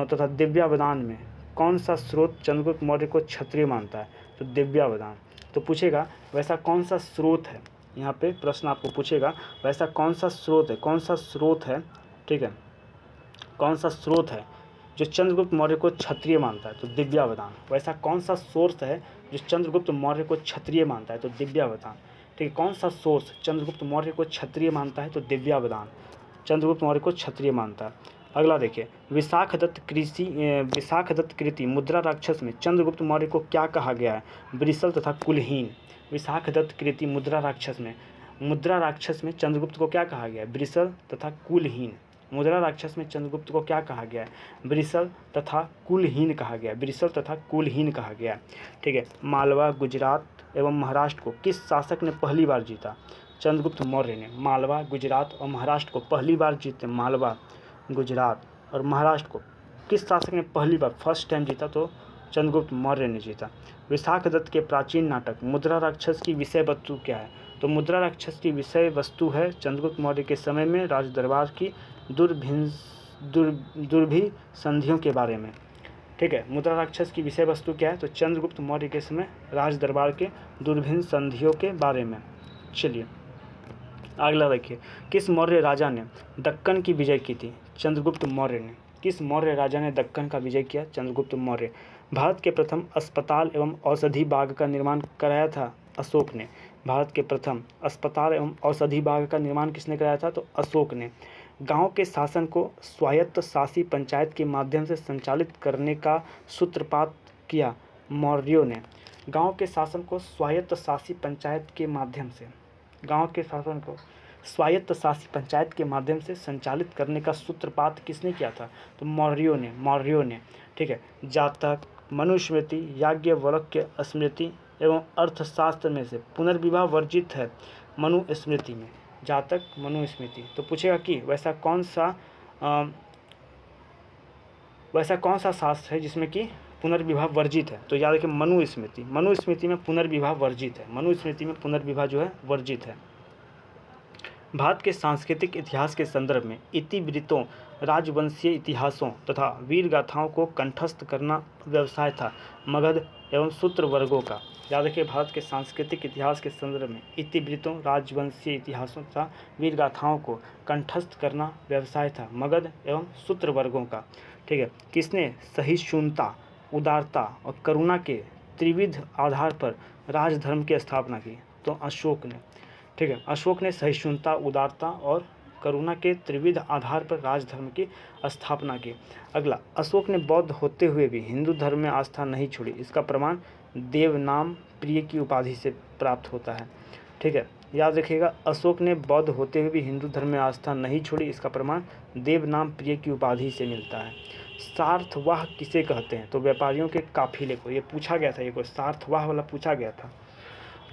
तथा दिव्यावदान में कौन सा स्रोत चंद्रगुप्त मौर्य को क्षत्रिय मानता है? तो दिव्यावदान। तो पूछेगा वैसा कौन सा स्रोत है, यहाँ पे प्रश्न आपको पूछेगा वैसा कौन सा स्रोत है, कौन सा स्रोत है, ठीक है, कौन सा स्रोत है जो चंद्रगुप्त मौर्य को क्षत्रिय मानता है? तो दिव्यावदान। वैसा कौन सा सोर्स है जो चंद्रगुप्त मौर्य को क्षत्रिय मानता है? तो दिव्यावदान। ठीक है, कौन सा सोर्स चंद्रगुप्त मौर्य को क्षत्रिय मानता है? तो दिव्यावदान चंद्रगुप्त मौर्य को क्षत्रिय मानता है। अगला देखिए, विशाखदत्त कृति मुद्रा राक्षस में चंद्रगुप्त मौर्य को क्या कहा गया है? ब्रिसल तथा कुलहीन। विशाखदत्त कृति मुद्रा राक्षस में चंद्रगुप्त को क्या कहा गया है? ब्रिसल तथा कुलहीन। मुद्रा राक्षस में चंद्रगुप्त को क्या कहा गया है? ब्रिसल तथा कुलहीन कहा गया। ब्रिसल तथा कुलहीन कहा गया। ठीक है, मालवा, गुजरात एवं महाराष्ट्र को किस शासक ने पहली बार जीता? चंद्रगुप्त मौर्य ने। मालवा, गुजरात और महाराष्ट्र को पहली बार जीते। मालवा, गुजरात और महाराष्ट्र को किस शासक ने पहली बार फर्स्ट टाइम जीता? तो चंद्रगुप्त मौर्य ने जीता। विशाखदत्त के प्राचीन नाटक मुद्रा राक्षस की विषय वस्तु क्या है? तो मुद्रा राक्षस की विषय वस्तु है चंद्रगुप्त मौर्य के समय में राज दरबार की दुर्भी संधियों के बारे में। ठीक है, मुद्रा राक्षस की विषय वस्तु क्या है? तो चंद्रगुप्त मौर्य के समय राज दरबार के दुर्भिन्न संधियों के बारे में। चलिए अगला देखिए, किस मौर्य राजा ने दक्कन की विजय की थी? चंद्रगुप्त मौर्य ने। किस मौर्य राजा ने दक्कन का विजय किया? चंद्रगुप्त मौर्य। भारत के प्रथम अस्पताल एवं औषधि बाग का निर्माण कराया था अशोक ने। भारत के प्रथम अस्पताल एवं औषधि बाग का निर्माण किसने कराया था? तो अशोक ने। गांव के शासन को स्वायत्त शासी पंचायत के माध्यम से संचालित करने का सूत्रपात किया मौर्यों ने। गांव के शासन को स्वायत्त शासी पंचायत के माध्यम से, गांव के शासन को स्वायत्त शासी पंचायत के माध्यम से संचालित करने का सूत्रपात किसने किया था? तो मौर्यों ने। ठीक है, जातक, मनुस्मृति, याज्ञवल्क्य स्मृति एवं अर्थशास्त्र में से पुनर्विवाह वर्जित है मनुस्मृति में। जातक, मनुस्मृति। तो पूछेगा कि वैसा कौन सा शास्त्र है जिसमें कि पुनर्विवाह वर्जित है? तो याद रखिए मनुस्मृति। मनुस्मृति में पुनर्विवाह वर्जित है। मनुस्मृति में पुनर्विवाह जो है वर्जित है। भारत के सांस्कृतिक इतिहास के संदर्भ में इतिवृत्तों राजवंशीय इतिहासों तथा वीर गाथाओं को कंठस्थ करना व्यवसाय था मगध एवं शूद्र वर्गों का। याद रखिए, भारत के सांस्कृतिक इतिहास के संदर्भ में इतिवृत्तों, राजवंशीय इतिहासों तथा वीर गाथाओं को कंठस्थ करना व्यवसाय था मगध एवं शूद्र वर्गों का। ठीक है, किसने सहिष्णुता, उदारता और करुणा के त्रिविध आधार पर राजधर्म की स्थापना की? तो अशोक ने। ठीक है, अशोक ने सहिष्णुता, उदारता और करुणा के त्रिविध आधार पर राजधर्म की स्थापना की। अगला, अशोक ने बौद्ध होते हुए भी हिंदू धर्म में आस्था नहीं छोड़ी, इसका प्रमाण देवनाम प्रिय की उपाधि से प्राप्त होता है। ठीक है, याद रखिएगा, अशोक ने बौद्ध होते हुए भी हिंदू धर्म में आस्था नहीं छोड़ी, इसका प्रमाण देवनाम प्रिय की उपाधि से मिलता है। सार्थवाह किसे कहते हैं? तो व्यापारियों के काफिले को। ये पूछा गया था, ये कोई सार्थवाह वाला पूछा गया था,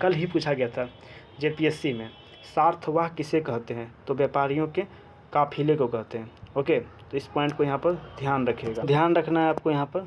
कल ही पूछा गया था जेपीएससी में। सार्थवाह किसे कहते हैं? तो व्यापारियों के काफिले को कहते हैं। ओके, तो इस पॉइंट को यहाँ पर ध्यान रखिएगा, ध्यान रखना है आपको यहाँ पर।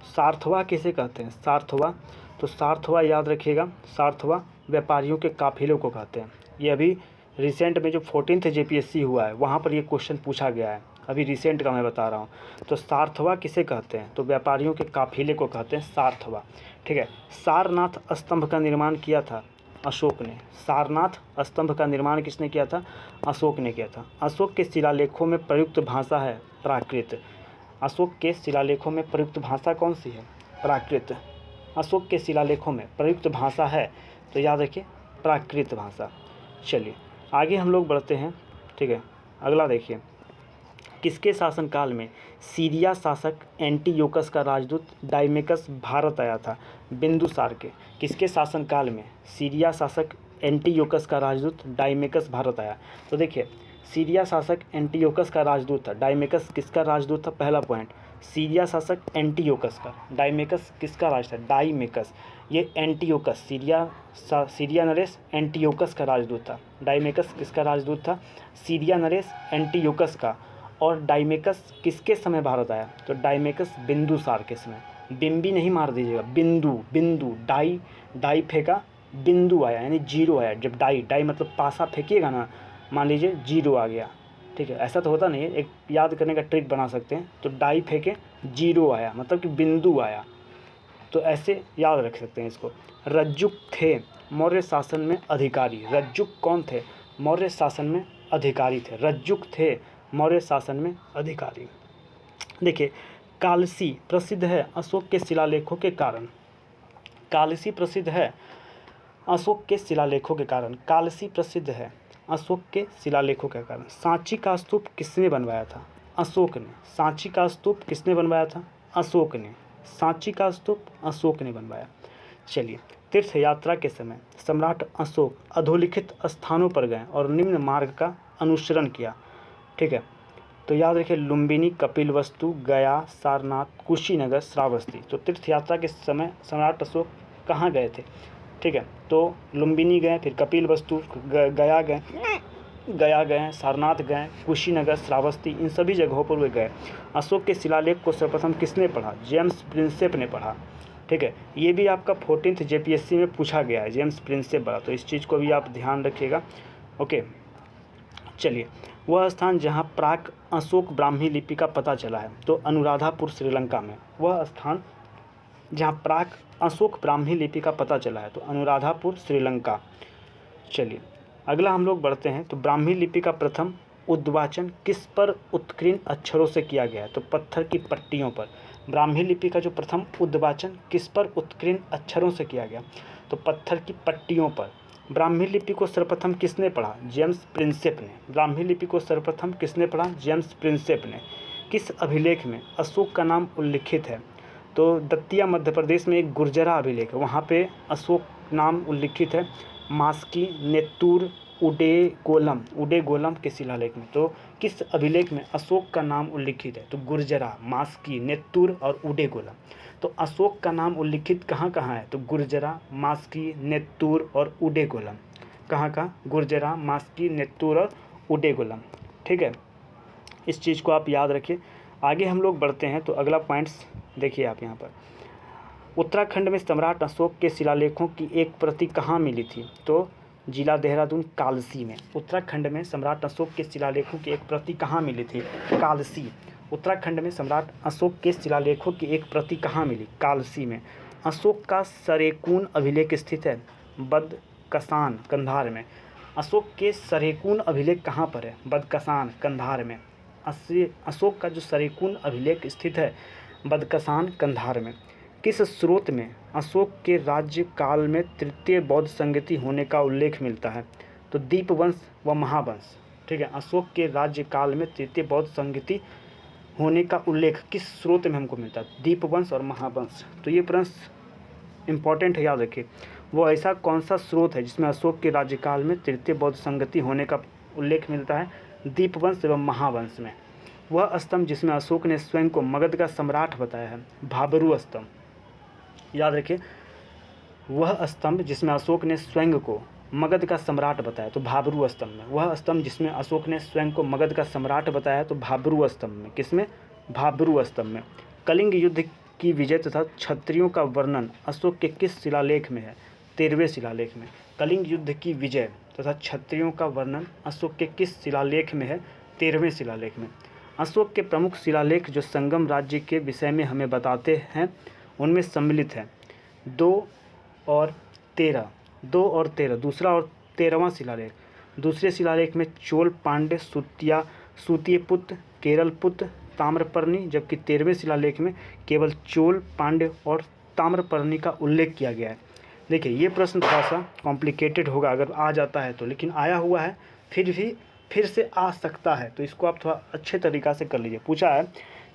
सार्थवाह किसे कहते हैं? सार्थवाह, तो सार्थवाह याद रखिएगा, सार्थवाह व्यापारियों के काफिलों को कहते हैं। ये अभी रिसेंट में जो 14th जेपीएससी हुआ है वहाँ पर ये क्वेश्चन पूछा गया है, अभी रिसेंट का मैं बता रहा हूँ। तो सार्थवाह किसे कहते हैं? तो व्यापारियों के काफिले को कहते हैं सार्थवाह। ठीक है, सारनाथ स्तंभ का निर्माण किया था अशोक ने। सारनाथ स्तंभ का निर्माण किसने किया था? अशोक ने किया था। अशोक के शिलालेखों में प्रयुक्त भाषा है प्राकृत। अशोक के शिलालेखों में प्रयुक्त भाषा कौन सी है? प्राकृत। अशोक के शिलालेखों में प्रयुक्त भाषा है, तो याद रखिए, प्राकृत भाषा। चलिए आगे हम लोग बढ़ते हैं। ठीक है, अगला देखिए, किसके शासनकाल में सीरिया शासक एंटीयोकस का राजदूत डाइमेकस भारत आया था? बिंदुसार के। किसके शासनकाल में सीरिया शासक एंटीयोकस का राजदूत डाइमेकस भारत आया? तो देखिए, सीरिया शासक एंटीयोकस का राजदूत था। डाइमेकस किसका राजदूत था? पहला पॉइंट, सीरिया शासक एंटीयोकस का। डाइमेकस किसका राज था? डाइमेकस। ये एंटीयोकस, सीरिया नरेश एंटीयोकस का राजदूत था। डाइमेकस किसका राजदूत था? सीरिया नरेश एंटीयोकस का। और डाइमेकस किसके समय भारत आया? तो डाइमेकस बिंदुसार के समय। बिंबी नहीं मार दीजिएगा, बिंदु, बिंदु, डाई फेंका, बिंदु आया, यानी जीरो आया। जब डाई मतलब पासा फेंकिएगा ना, मान लीजिए जीरो आ गया। ठीक है, ऐसा तो होता नहीं है, एक याद करने का ट्रिक बना सकते हैं। तो डाई फेंके, जीरो आया, मतलब कि बिंदु आया, तो ऐसे याद रख सकते हैं इसको। रज्जुक थे मौर्य शासन में अधिकारी। रज्जुक कौन थे? मौर्य शासन में अधिकारी थे। रज्जुक थे मौर्य शासन में अधिकारी। देखिए, कालसी प्रसिद्ध है अशोक के शिलालेखों के कारण। कालसी प्रसिद्ध है अशोक के शिलालेखों के कारण। कालसी प्रसिद्ध है अशोक के शिलालेखों के कारण। सांची का स्तूप किसने बनवाया था? अशोक ने। सांची का स्तूप किसने बनवाया था? अशोक ने। सांची का स्तूप अशोक ने बनवाया। चलिए, तीर्थ यात्रा के समय सम्राट अशोक अधोलिखित स्थानों पर गए और निम्न मार्ग का अनुसरण किया। ठीक है, तो याद रखिए, लुम्बिनी, कपिलवस्तु, गया, सारनाथ, कुशीनगर, श्रावस्ती। तो तीर्थ यात्रा के समय सम्राट अशोक कहाँ गए थे? ठीक है, तो लुम्बिनी गए, फिर कपिलवस्तु गया गए, सारनाथ गए, कुशीनगर, श्रावस्ती, इन सभी जगहों पर वे गए। अशोक के शिलालेख को सर्वप्रथम किसने पढ़ा? जेम्स प्रिंसेप ने पढ़ा। ठीक है, ये भी आपका 14th जेपीएससी में पूछा गया है, जेम्स प्रिंसेप पढ़ा, तो इस चीज़ को भी आप ध्यान रखिएगा। ओके, चलिए, वह स्थान जहाँ प्राक अशोक ब्राह्मी लिपि का पता चला है, तो अनुराधापुर श्रीलंका में। वह स्थान जहाँ प्राक अशोक ब्राह्मी लिपि का पता चला है, तो अनुराधापुर श्रीलंका। चलिए अगला हम लोग बढ़ते हैं। तो ब्राह्मी लिपि का प्रथम उद्वाचन किस पर उत्कीर्ण अक्षरों से किया गया है? तो पत्थर की पट्टियों पर। ब्राह्मी लिपि का जो प्रथम उद्वाचन किस पर उत्कीर्ण अक्षरों से किया गया? तो पत्थर की पट्टियों पर। ब्राह्मी लिपि को सर्वप्रथम किसने पढ़ा? जेम्स प्रिंसेप ने। ब्राह्मी लिपि को सर्वप्रथम किसने पढ़ा? जेम्स प्रिंसेप ने। किस अभिलेख में अशोक का नाम उल्लिखित है? तो दतिया मध्य प्रदेश में एक गुर्जरा अभिलेख है, वहाँ पे अशोक नाम उल्लिखित है। मास्की, नेत्तूर, उडेगोलम के शिलालेख में। तो किस अभिलेख में अशोक का नाम उल्लिखित है? तो गुर्जरा, मास्की, नेत्तूर और उडेगोलम। तो अशोक का नाम उल्लिखित कहाँ कहाँ है? तो गुर्जरा, मास्की, नेत्तूर और उडेगोलम। कहाँ कहाँ? गुर्जरा, मास्की, नेत्तूर और उडेगोलम। ठीक है, इस चीज़ को आप याद रखिए। आगे हम लोग बढ़ते हैं, तो अगला पॉइंट्स देखिए आप यहाँ पर। उत्तराखंड में सम्राट अशोक के शिलालेखों की एक प्रति कहाँ मिली थी? तो जिला देहरादून, कालसी में। उत्तराखंड में सम्राट अशोक के शिलालेखों की एक प्रति कहाँ मिली थी? कालसी। उत्तराखंड में सम्राट अशोक के शिलालेखों की एक प्रति कहाँ मिली? कालसी में। अशोक का सरेकून अभिलेख स्थित है बदकसान, कंधार में। अशोक के सरेकून अभिलेख कहाँ पर है? बदकसान, कंधार में। अशोक का जो सरेकून अभिलेख स्थित है बदकसान, कंधार में। किस स्रोत में अशोक के राज्य काल में तृतीय बौद्ध संगति होने का उल्लेख मिलता है? तो दीपवंश व महावंश। ठीक है, अशोक के राज्य काल में तृतीय बौद्ध संगति होने का उल्लेख किस स्रोत में हमको मिलता है? दीपवंश और महावंश। तो ये प्रश्न इंपॉर्टेंट है, याद रखिए। वो ऐसा कौन सा स्रोत है जिसमें अशोक के राज्यकाल में तृतीय बौद्ध संगति होने का उल्लेख मिलता है? दीपवंश एवं महावंश में। वह स्तंभ जिसमें अशोक ने स्वयं को मगध का सम्राट बताया है? भाबरू स्तंभ। याद रखिए, वह स्तंभ जिसमें अशोक ने स्वयं को मगध का सम्राट बताया तो भाबरू स्तंभ में। वह स्तंभ जिसमें अशोक ने स्वयं को मगध का सम्राट बताया तो भाबरू स्तंभ में। किसमें? भाबरू स्तंभ में। कलिंग युद्ध की विजय तथा क्षत्रियों का वर्णन अशोक के किस शिलालेख में है? 13वें शिलालेख में। कलिंग युद्ध की विजय तथा क्षत्रियों का वर्णन अशोक के किस शिलालेख में है? 13वें शिलालेख में। अशोक के प्रमुख शिलालेख जो संगम राज्य के विषय में हमें बताते हैं उनमें सम्मिलित है 2 और 13। 2 और 13, दूसरा और 13वां शिलालेख। दूसरे शिलालेख में चोल, पांड्य, सूतीयपुत्र, केरलपुत्र, ताम्रपर्णी, जबकि 13वें शिलालेख में केवल चोल, पांड्य और ताम्रपर्णी का उल्लेख किया गया है। देखिए, ये प्रश्न थोड़ा सा कॉम्प्लिकेटेड होगा अगर आ जाता है तो, लेकिन आया हुआ है, फिर से आ सकता है, तो इसको आप थोड़ा अच्छे तरीक़ा से कर लीजिए। पूछा है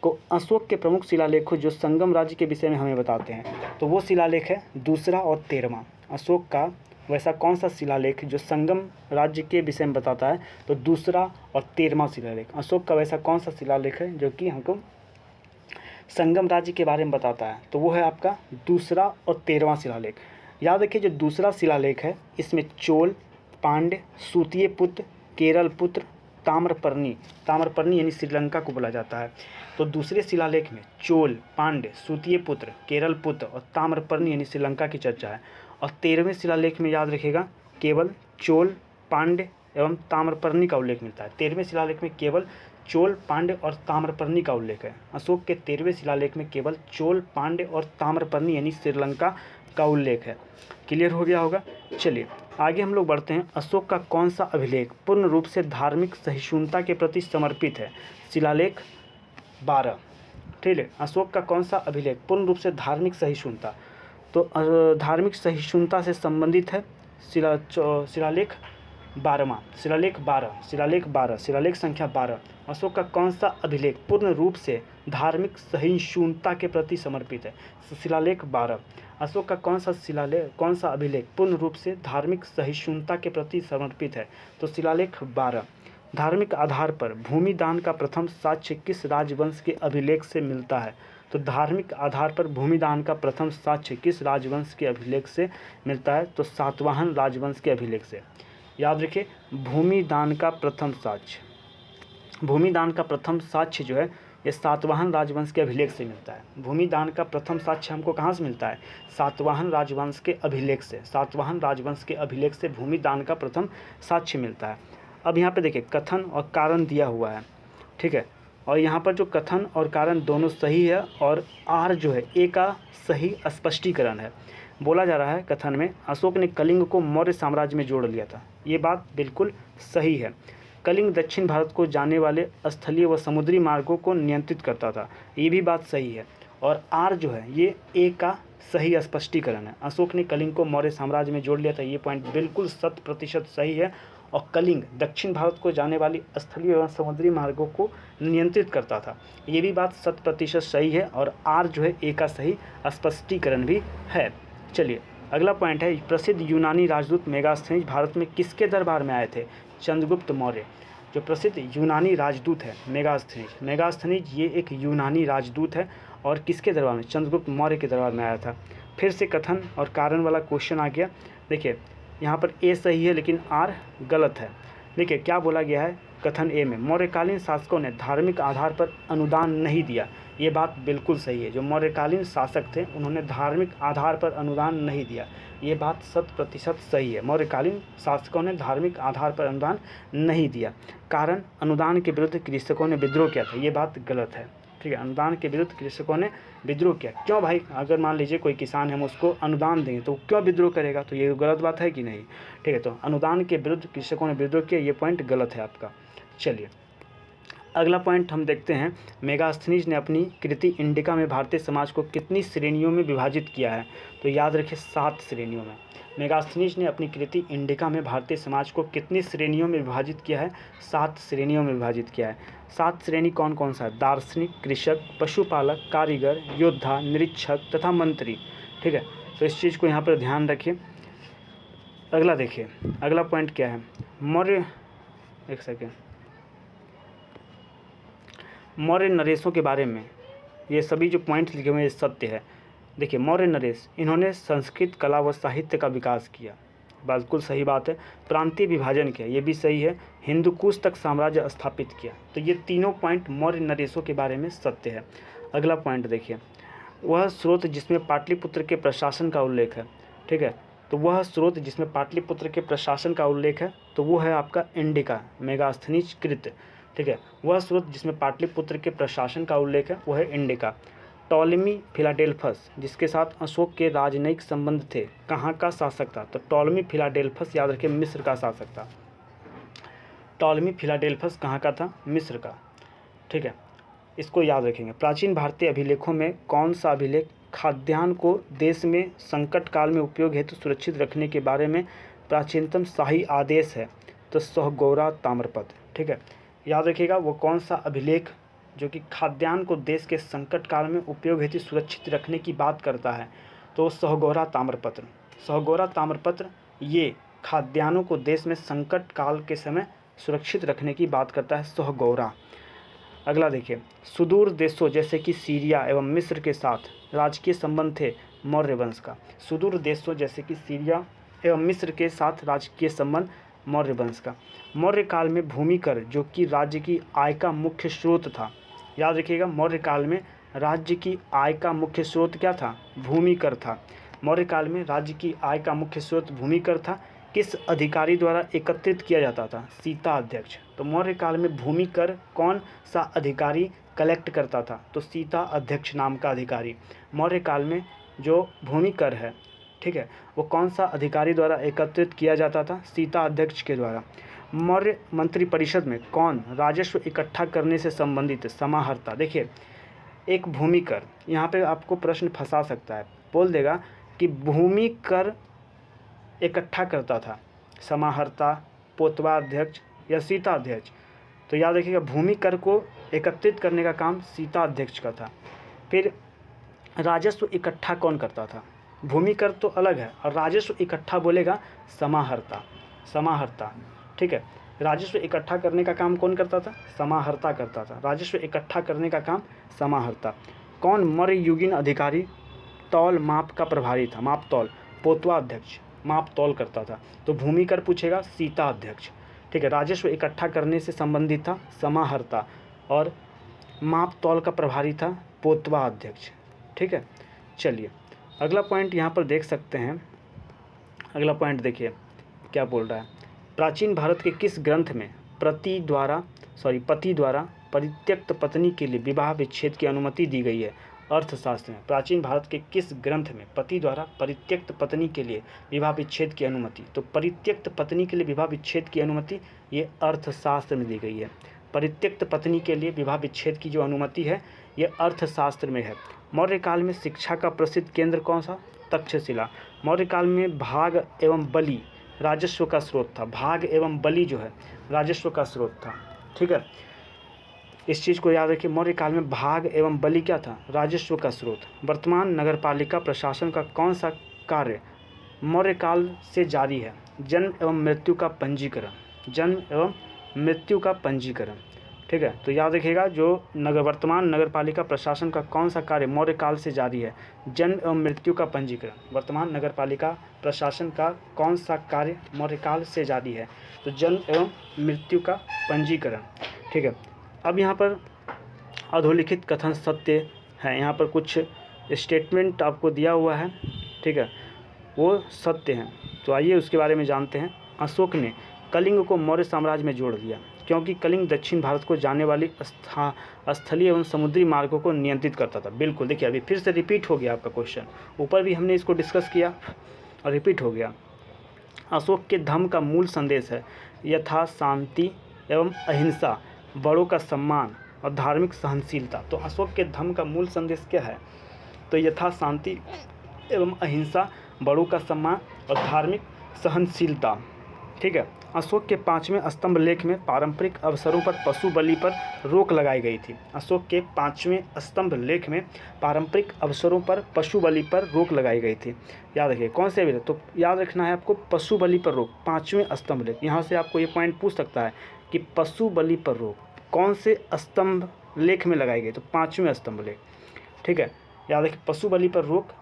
को अशोक के प्रमुख शिलालेखों जो संगम राज्य के विषय में हमें बताते हैं, तो वो शिलालेख है दूसरा और 13वां। अशोक का वैसा कौन सा शिलालेख जो संगम राज्य के विषय में बताता है? तो दूसरा और 13वां शिलालेख। अशोक का वैसा कौन सा शिलालेख है जो कि हमको संगम राज्य के बारे में बताता है? तो वो है आपका दूसरा और 13वां शिलालेख। याद रखिए, जो दूसरा शिलालेख है इसमें चोल, पांड्य, सूतीयपुत्र, केरलपुत्र, ताम्रपर्णी यानी श्रीलंका को बोला जाता है। तो दूसरे शिलालेख में चोल, पांड्य, सूतीयपुत्र, केरलपुत्र और ताम्रपर्णी यानी श्रीलंका की चर्चा है। और 13वें शिलालेख में याद रखिएगा केवल चोल, पांड्य एवं ताम्रपर्णी का उल्लेख मिलता है। 13वें शिलालेख में केवल चोल, पांड्य और ताम्रपर्णी का उल्लेख है। अशोक के 13वें शिलालेख में केवल चोल, पांड्य और ताम्रपर्णी यानी श्रीलंका का उल्लेख है। क्लियर हो गया होगा। चलिए आगे हम लोग बढ़ते हैं। अशोक का कौन सा अभिलेख पूर्ण रूप से धार्मिक सहिष्णुता के प्रति समर्पित है? शिलालेख 12। ठीक है, अशोक का कौन सा अभिलेख पूर्ण रूप से धार्मिक सहिष्णुता, तो धार्मिक सहिष्णुता से संबंधित है शिलालेख 12वां। शिलालेख संख्या 12। अशोक का कौन सा अभिलेख पूर्ण रूप से धार्मिक सहिष्णुता के प्रति समर्पित है? शिलालेख 12। अशोक का कौन सा अभिलेख पूर्ण रूप से धार्मिक सहिष्णुता के प्रति समर्पित है? तो शिलालेख 12। धार्मिक आधार पर भूमि दान का प्रथम साक्ष्य किस राजवंश के अभिलेख से मिलता है? तो धार्मिक आधार पर भूमि दान का प्रथम साक्ष्य किस राजवंश के अभिलेख से मिलता है? तो सातवाहन राजवंश के अभिलेख से। याद रखिए, भूमि दान का प्रथम साक्ष्य जो है ये सातवाहन राजवंश के अभिलेख से मिलता है। भूमि दान का प्रथम साक्ष्य हमको कहाँ से मिलता है? सातवाहन राजवंश के अभिलेख से। सातवाहन राजवंश के अभिलेख से भूमि दान का प्रथम साक्ष्य मिलता है। अब यहाँ पे देखिए कथन और कारण दिया हुआ है, ठीक है, और यहाँ पर जो कथन और कारण दोनों सही है और आर जो है ए का सही स्पष्टीकरण है। बोला जा रहा है कथन में अशोक ने कलिंग को मौर्य साम्राज्य में जोड़ लिया था। ये बात बिल्कुल सही है। कलिंग दक्षिण भारत को जाने वाले स्थलीय व समुद्री मार्गों को नियंत्रित करता था, ये भी बात सही है। और आर जो है ये ए का सही स्पष्टीकरण है। अशोक ने कलिंग को मौर्य साम्राज्य में जोड़ लिया था, ये पॉइंट बिल्कुल 100% सही है। और कलिंग दक्षिण भारत को जाने वाली स्थलीय एवं समुद्री मार्गों को नियंत्रित करता था, ये भी बात 100% सही है। और आर जो है ए का सही स्पष्टीकरण भी है। चलिए अगला पॉइंट है, प्रसिद्ध यूनानी राजदूत मेगास्थनीज भारत में किसके दरबार में आए थे? चंद्रगुप्त मौर्य। जो प्रसिद्ध यूनानी राजदूत है मेगास्थनीज ये एक यूनानी राजदूत है और किसके दरबार में? चंद्रगुप्त मौर्य के दरबार में आया था। फिर से कथन और कारण वाला क्वेश्चन आ गया। देखिए यहाँ पर ए सही है लेकिन आर गलत है। देखिए क्या बोला गया है कथन ए में, मौर्यकालीन शासकों ने धार्मिक आधार पर अनुदान नहीं दिया, ये बात बिल्कुल सही है। जो मौर्यकालीन शासक थे उन्होंने धार्मिक आधार पर अनुदान नहीं दिया, ये बात 100% सही है। मौर्यकालीन शासकों ने धार्मिक आधार पर अनुदान नहीं दिया, कारण अनुदान के विरुद्ध कृषकों ने विद्रोह किया था, ये बात गलत है। ठीक है, अनुदान के विरुद्ध कृषकों ने विद्रोह किया। क्यों भाई, अगर मान लीजिए कोई किसान है, हम उसको अनुदान देंगे तो क्यों विद्रोह करेगा, तो ये गलत बात है कि नहीं। ठीक है, तो अनुदान के विरुद्ध कृषकों ने विद्रोह किया, ये पॉइंट गलत है आपका। चलिए अगला पॉइंट हम देखते हैं। मेगास्थनीज ने अपनी कृति इंडिका में भारतीय समाज को कितनी श्रेणियों में विभाजित किया है, तो याद रखिए 7 श्रेणियों में। मेगास्थनीज ने अपनी कृति इंडिका में भारतीय समाज को कितनी श्रेणियों में विभाजित किया है, 7 श्रेणियों में विभाजित किया है। 7 श्रेणी कौन कौन सा है, दार्शनिक, कृषक, पशुपालक, कारीगर, योद्धा, निरीक्षक तथा मंत्री। ठीक है, तो इस चीज़ को यहाँ पर ध्यान रखिए। अगला देखिए, अगला पॉइंट क्या है, मौर्य नरेशों के बारे में। ये सभी जो पॉइंट्स लिखे हुए हैं सत्य है। देखिए मौर्य नरेश, इन्होंने संस्कृत कला व साहित्य का विकास किया, बिल्कुल सही बात है। प्रांतीय विभाजन किया, ये भी सही है। हिंदुकुश तक साम्राज्य स्थापित किया, तो ये तीनों पॉइंट मौर्य नरेशों के बारे में सत्य है। अगला पॉइंट देखिए, वह स्रोत जिसमें पाटलिपुत्र के प्रशासन का उल्लेख है। ठीक है, तो वह स्रोत जिसमें पाटलिपुत्र के प्रशासन का उल्लेख है तो वो है आपका इंडिका, मेगास्थनीज कृत। ठीक है, वह स्रोत जिसमें पाटलिपुत्र के प्रशासन का उल्लेख है वो है इंडिका। टॉलेमी फिलाडेल्फस, जिसके साथ अशोक के राजनयिक संबंध थे, कहाँ का शासक था, तो टॉलेमी फिलाडेल्फस याद रखिए मिस्र का शासक था। टॉलेमी फिलाडेल्फस कहाँ का था, मिस्र का। ठीक है, इसको याद रखेंगे। प्राचीन भारतीय अभिलेखों में कौन सा अभिलेख खाद्यान्न को देश में संकट काल में उपयोग हेतु सुरक्षित रखने के बारे में प्राचीनतम शाही आदेश है, तो सोहगौरा ताम्रपत्र। ठीक है, याद रखिएगा वो कौन सा अभिलेख जो कि खाद्यान्न को देश के संकट काल में उपयोग हेतु सुरक्षित रखने की बात करता है, तो सोहगौरा ताम्रपत्र। सोहगौरा ताम्रपत्र ये खाद्यान्नों को देश में संकट काल के समय सुरक्षित रखने की बात करता है, सोहगौरा। अगला देखिए, सुदूर देशों जैसे कि सीरिया एवं मिस्र के साथ राजकीय संबंध थे मौर्य वंश का। सुदूर देशों जैसे कि सीरिया एवं मिस्र के साथ राजकीय संबंध मौर्य वंश का। मौर्य काल में भूमि कर जो कि राज्य की आय का मुख्य स्रोत था, याद रखिएगा मौर्य काल में राज्य की आय का मुख्य स्रोत क्या था, भूमि कर था। मौर्य काल में राज्य की आय का मुख्य स्रोत भूमि कर था। किस अधिकारी द्वारा एकत्रित किया जाता था, सीता अध्यक्ष। तो मौर्य काल में भूमि कर कौन सा अधिकारी कलेक्ट करता था, तो सीता अध्यक्ष नाम का अधिकारी। मौर्य काल में जो भूमि कर है, ठीक है, वो कौन सा अधिकारी द्वारा एकत्रित किया जाता था, सीता अध्यक्ष के द्वारा। मौर्य मंत्रिपरिषद में कौन राजस्व इकट्ठा करने से संबंधित समाहर्ता। देखिए एक भूमि कर, यहाँ पे आपको प्रश्न फंसा सकता है, बोल देगा कि भूमि कर इकट्ठा करता था समाहर्ता, पोतवा अध्यक्ष या सीता अध्यक्ष। तो याद रखिएगा भूमि कर को एकत्रित करने का काम सीता अध्यक्ष का था। फिर राजस्व इकट्ठा कौन करता था, भूमि कर तो अलग है, और राजस्व इकट्ठा बोलेगा समाहर्ता। समाहर्ता, ठीक है, राजस्व इकट्ठा करने का काम कौन करता था, समाहर्ता करता था। राजस्व इकट्ठा करने का काम समाहर्ता। कौन मौर्य युगीन अधिकारी तौल माप का प्रभारी था, माप तौल, पोतवा अध्यक्ष माप तौल करता था। तो भूमि कर पूछेगा सीता अध्यक्ष। ठीक है, राजस्व इकट्ठा करने से संबंधित था समाहर्ता, और माप तौल का प्रभारी था पोतवा अध्यक्ष। ठीक है, चलिए अगला पॉइंट यहाँ पर देख सकते हैं। अगला पॉइंट देखिए क्या बोल रहा है, प्राचीन भारत के किस ग्रंथ में पति द्वारा परित्यक्त पत्नी के लिए विवाह विच्छेद की अनुमति दी गई है, अर्थशास्त्र में। प्राचीन भारत के किस ग्रंथ में पति द्वारा परित्यक्त पत्नी के लिए विवाह विच्छेद की अनुमति, तो परित्यक्त पत्नी के लिए विवाह विच्छेद की अनुमति ये अर्थशास्त्र में दी गई है। परित्यक्त पत्नी के लिए विवाह विच्छेद की जो अनुमति है ये अर्थशास्त्र में है। मौर्य काल में शिक्षा का प्रसिद्ध केंद्र कौन सा, तक्षशिला। मौर्य काल में भाग एवं बलि राजस्व का स्रोत था। भाग एवं बलि जो है राजस्व का स्रोत था। ठीक है, इस चीज़ को याद रखिए, मौर्य काल में भाग एवं बलि क्या था, राजस्व का स्रोत। वर्तमान नगरपालिका प्रशासन का कौन सा कार्य मौर्य काल से जारी है, जन्म एवं मृत्यु का पंजीकरण। जन्म एवं मृत्यु का पंजीकरण। ठीक है, तो याद रखिएगा जो वर्तमान नगरपालिका प्रशासन का कौन सा कार्य मौर्य काल से जारी है, जन्म एवं मृत्यु का पंजीकरण। वर्तमान नगरपालिका प्रशासन का कौन सा कार्य मौर्य काल से जारी है, तो जन्म एवं मृत्यु का पंजीकरण। ठीक है, अब यहाँ पर अधोलिखित कथन सत्य है। यहाँ पर कुछ स्टेटमेंट आपको दिया हुआ है, ठीक है, वो सत्य हैं। तो आइए उसके बारे में जानते हैं। अशोक ने कलिंग को मौर्य साम्राज्य में जोड़ दिया क्योंकि कलिंग दक्षिण भारत को जाने वाली स्थलीय एवं समुद्री मार्गों को नियंत्रित करता था। बिल्कुल, देखिए अभी फिर से रिपीट हो गया आपका क्वेश्चन, ऊपर भी हमने इसको डिस्कस किया और रिपीट हो गया। अशोक के धम्म का मूल संदेश है यथा शांति एवं अहिंसा, बड़ों का सम्मान और धार्मिक सहनशीलता। तो अशोक के धम्म का मूल संदेश क्या है? तो यथा शांति एवं अहिंसा, बड़ों का सम्मान और धार्मिक सहनशीलता, ठीक है। अशोक के 5वें स्तंभ लेख में पारंपरिक अवसरों पर पशु बलि पर रोक लगाई गई थी। अशोक के 5वें स्तंभ लेख में पारंपरिक अवसरों पर पशु बलि पर रोक लगाई गई थी। याद रखिए कौन से भी, तो याद रखना है आपको पशु बलि पर रोक, 5वें स्तंभ लेख। यहाँ से आपको ये पॉइंट पूछ सकता है कि पशु बलि पर रोक कौन से स्तंभ लेख में लगाई गई, तो 5वें स्तंभ लेख, ठीक है। याद रखिए पशु बलि पर रोक,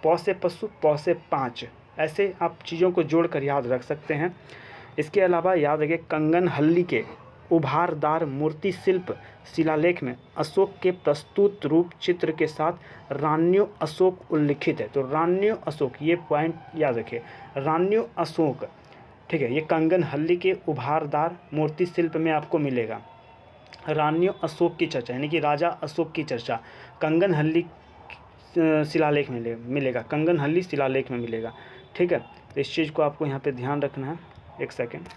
प से पशु, प से 5, ऐसे आप चीज़ों को जोड़कर याद रख सकते हैं। इसके अलावा याद रखिए कंगनहल्ली के उभारदार मूर्ति शिल्प शिलालेख में अशोक के प्रस्तुत रूप चित्र के साथ रान्यो अशोक उल्लिखित है। तो रान्यो अशोक, ये पॉइंट याद रखिए, रान्यो अशोक, ठीक है, ये कंगनहल्ली के उभारदार मूर्ति शिल्प में आपको मिलेगा। रान्यो अशोक की चर्चा यानी कि राजा अशोक की चर्चा कंगनहल्ली शिलालेख में मिलेगा, कंगनहल्ली शिलालेख में मिलेगा, ठीक है। तो इस चीज़ को आपको यहाँ पे ध्यान रखना है। एक सेकेंड।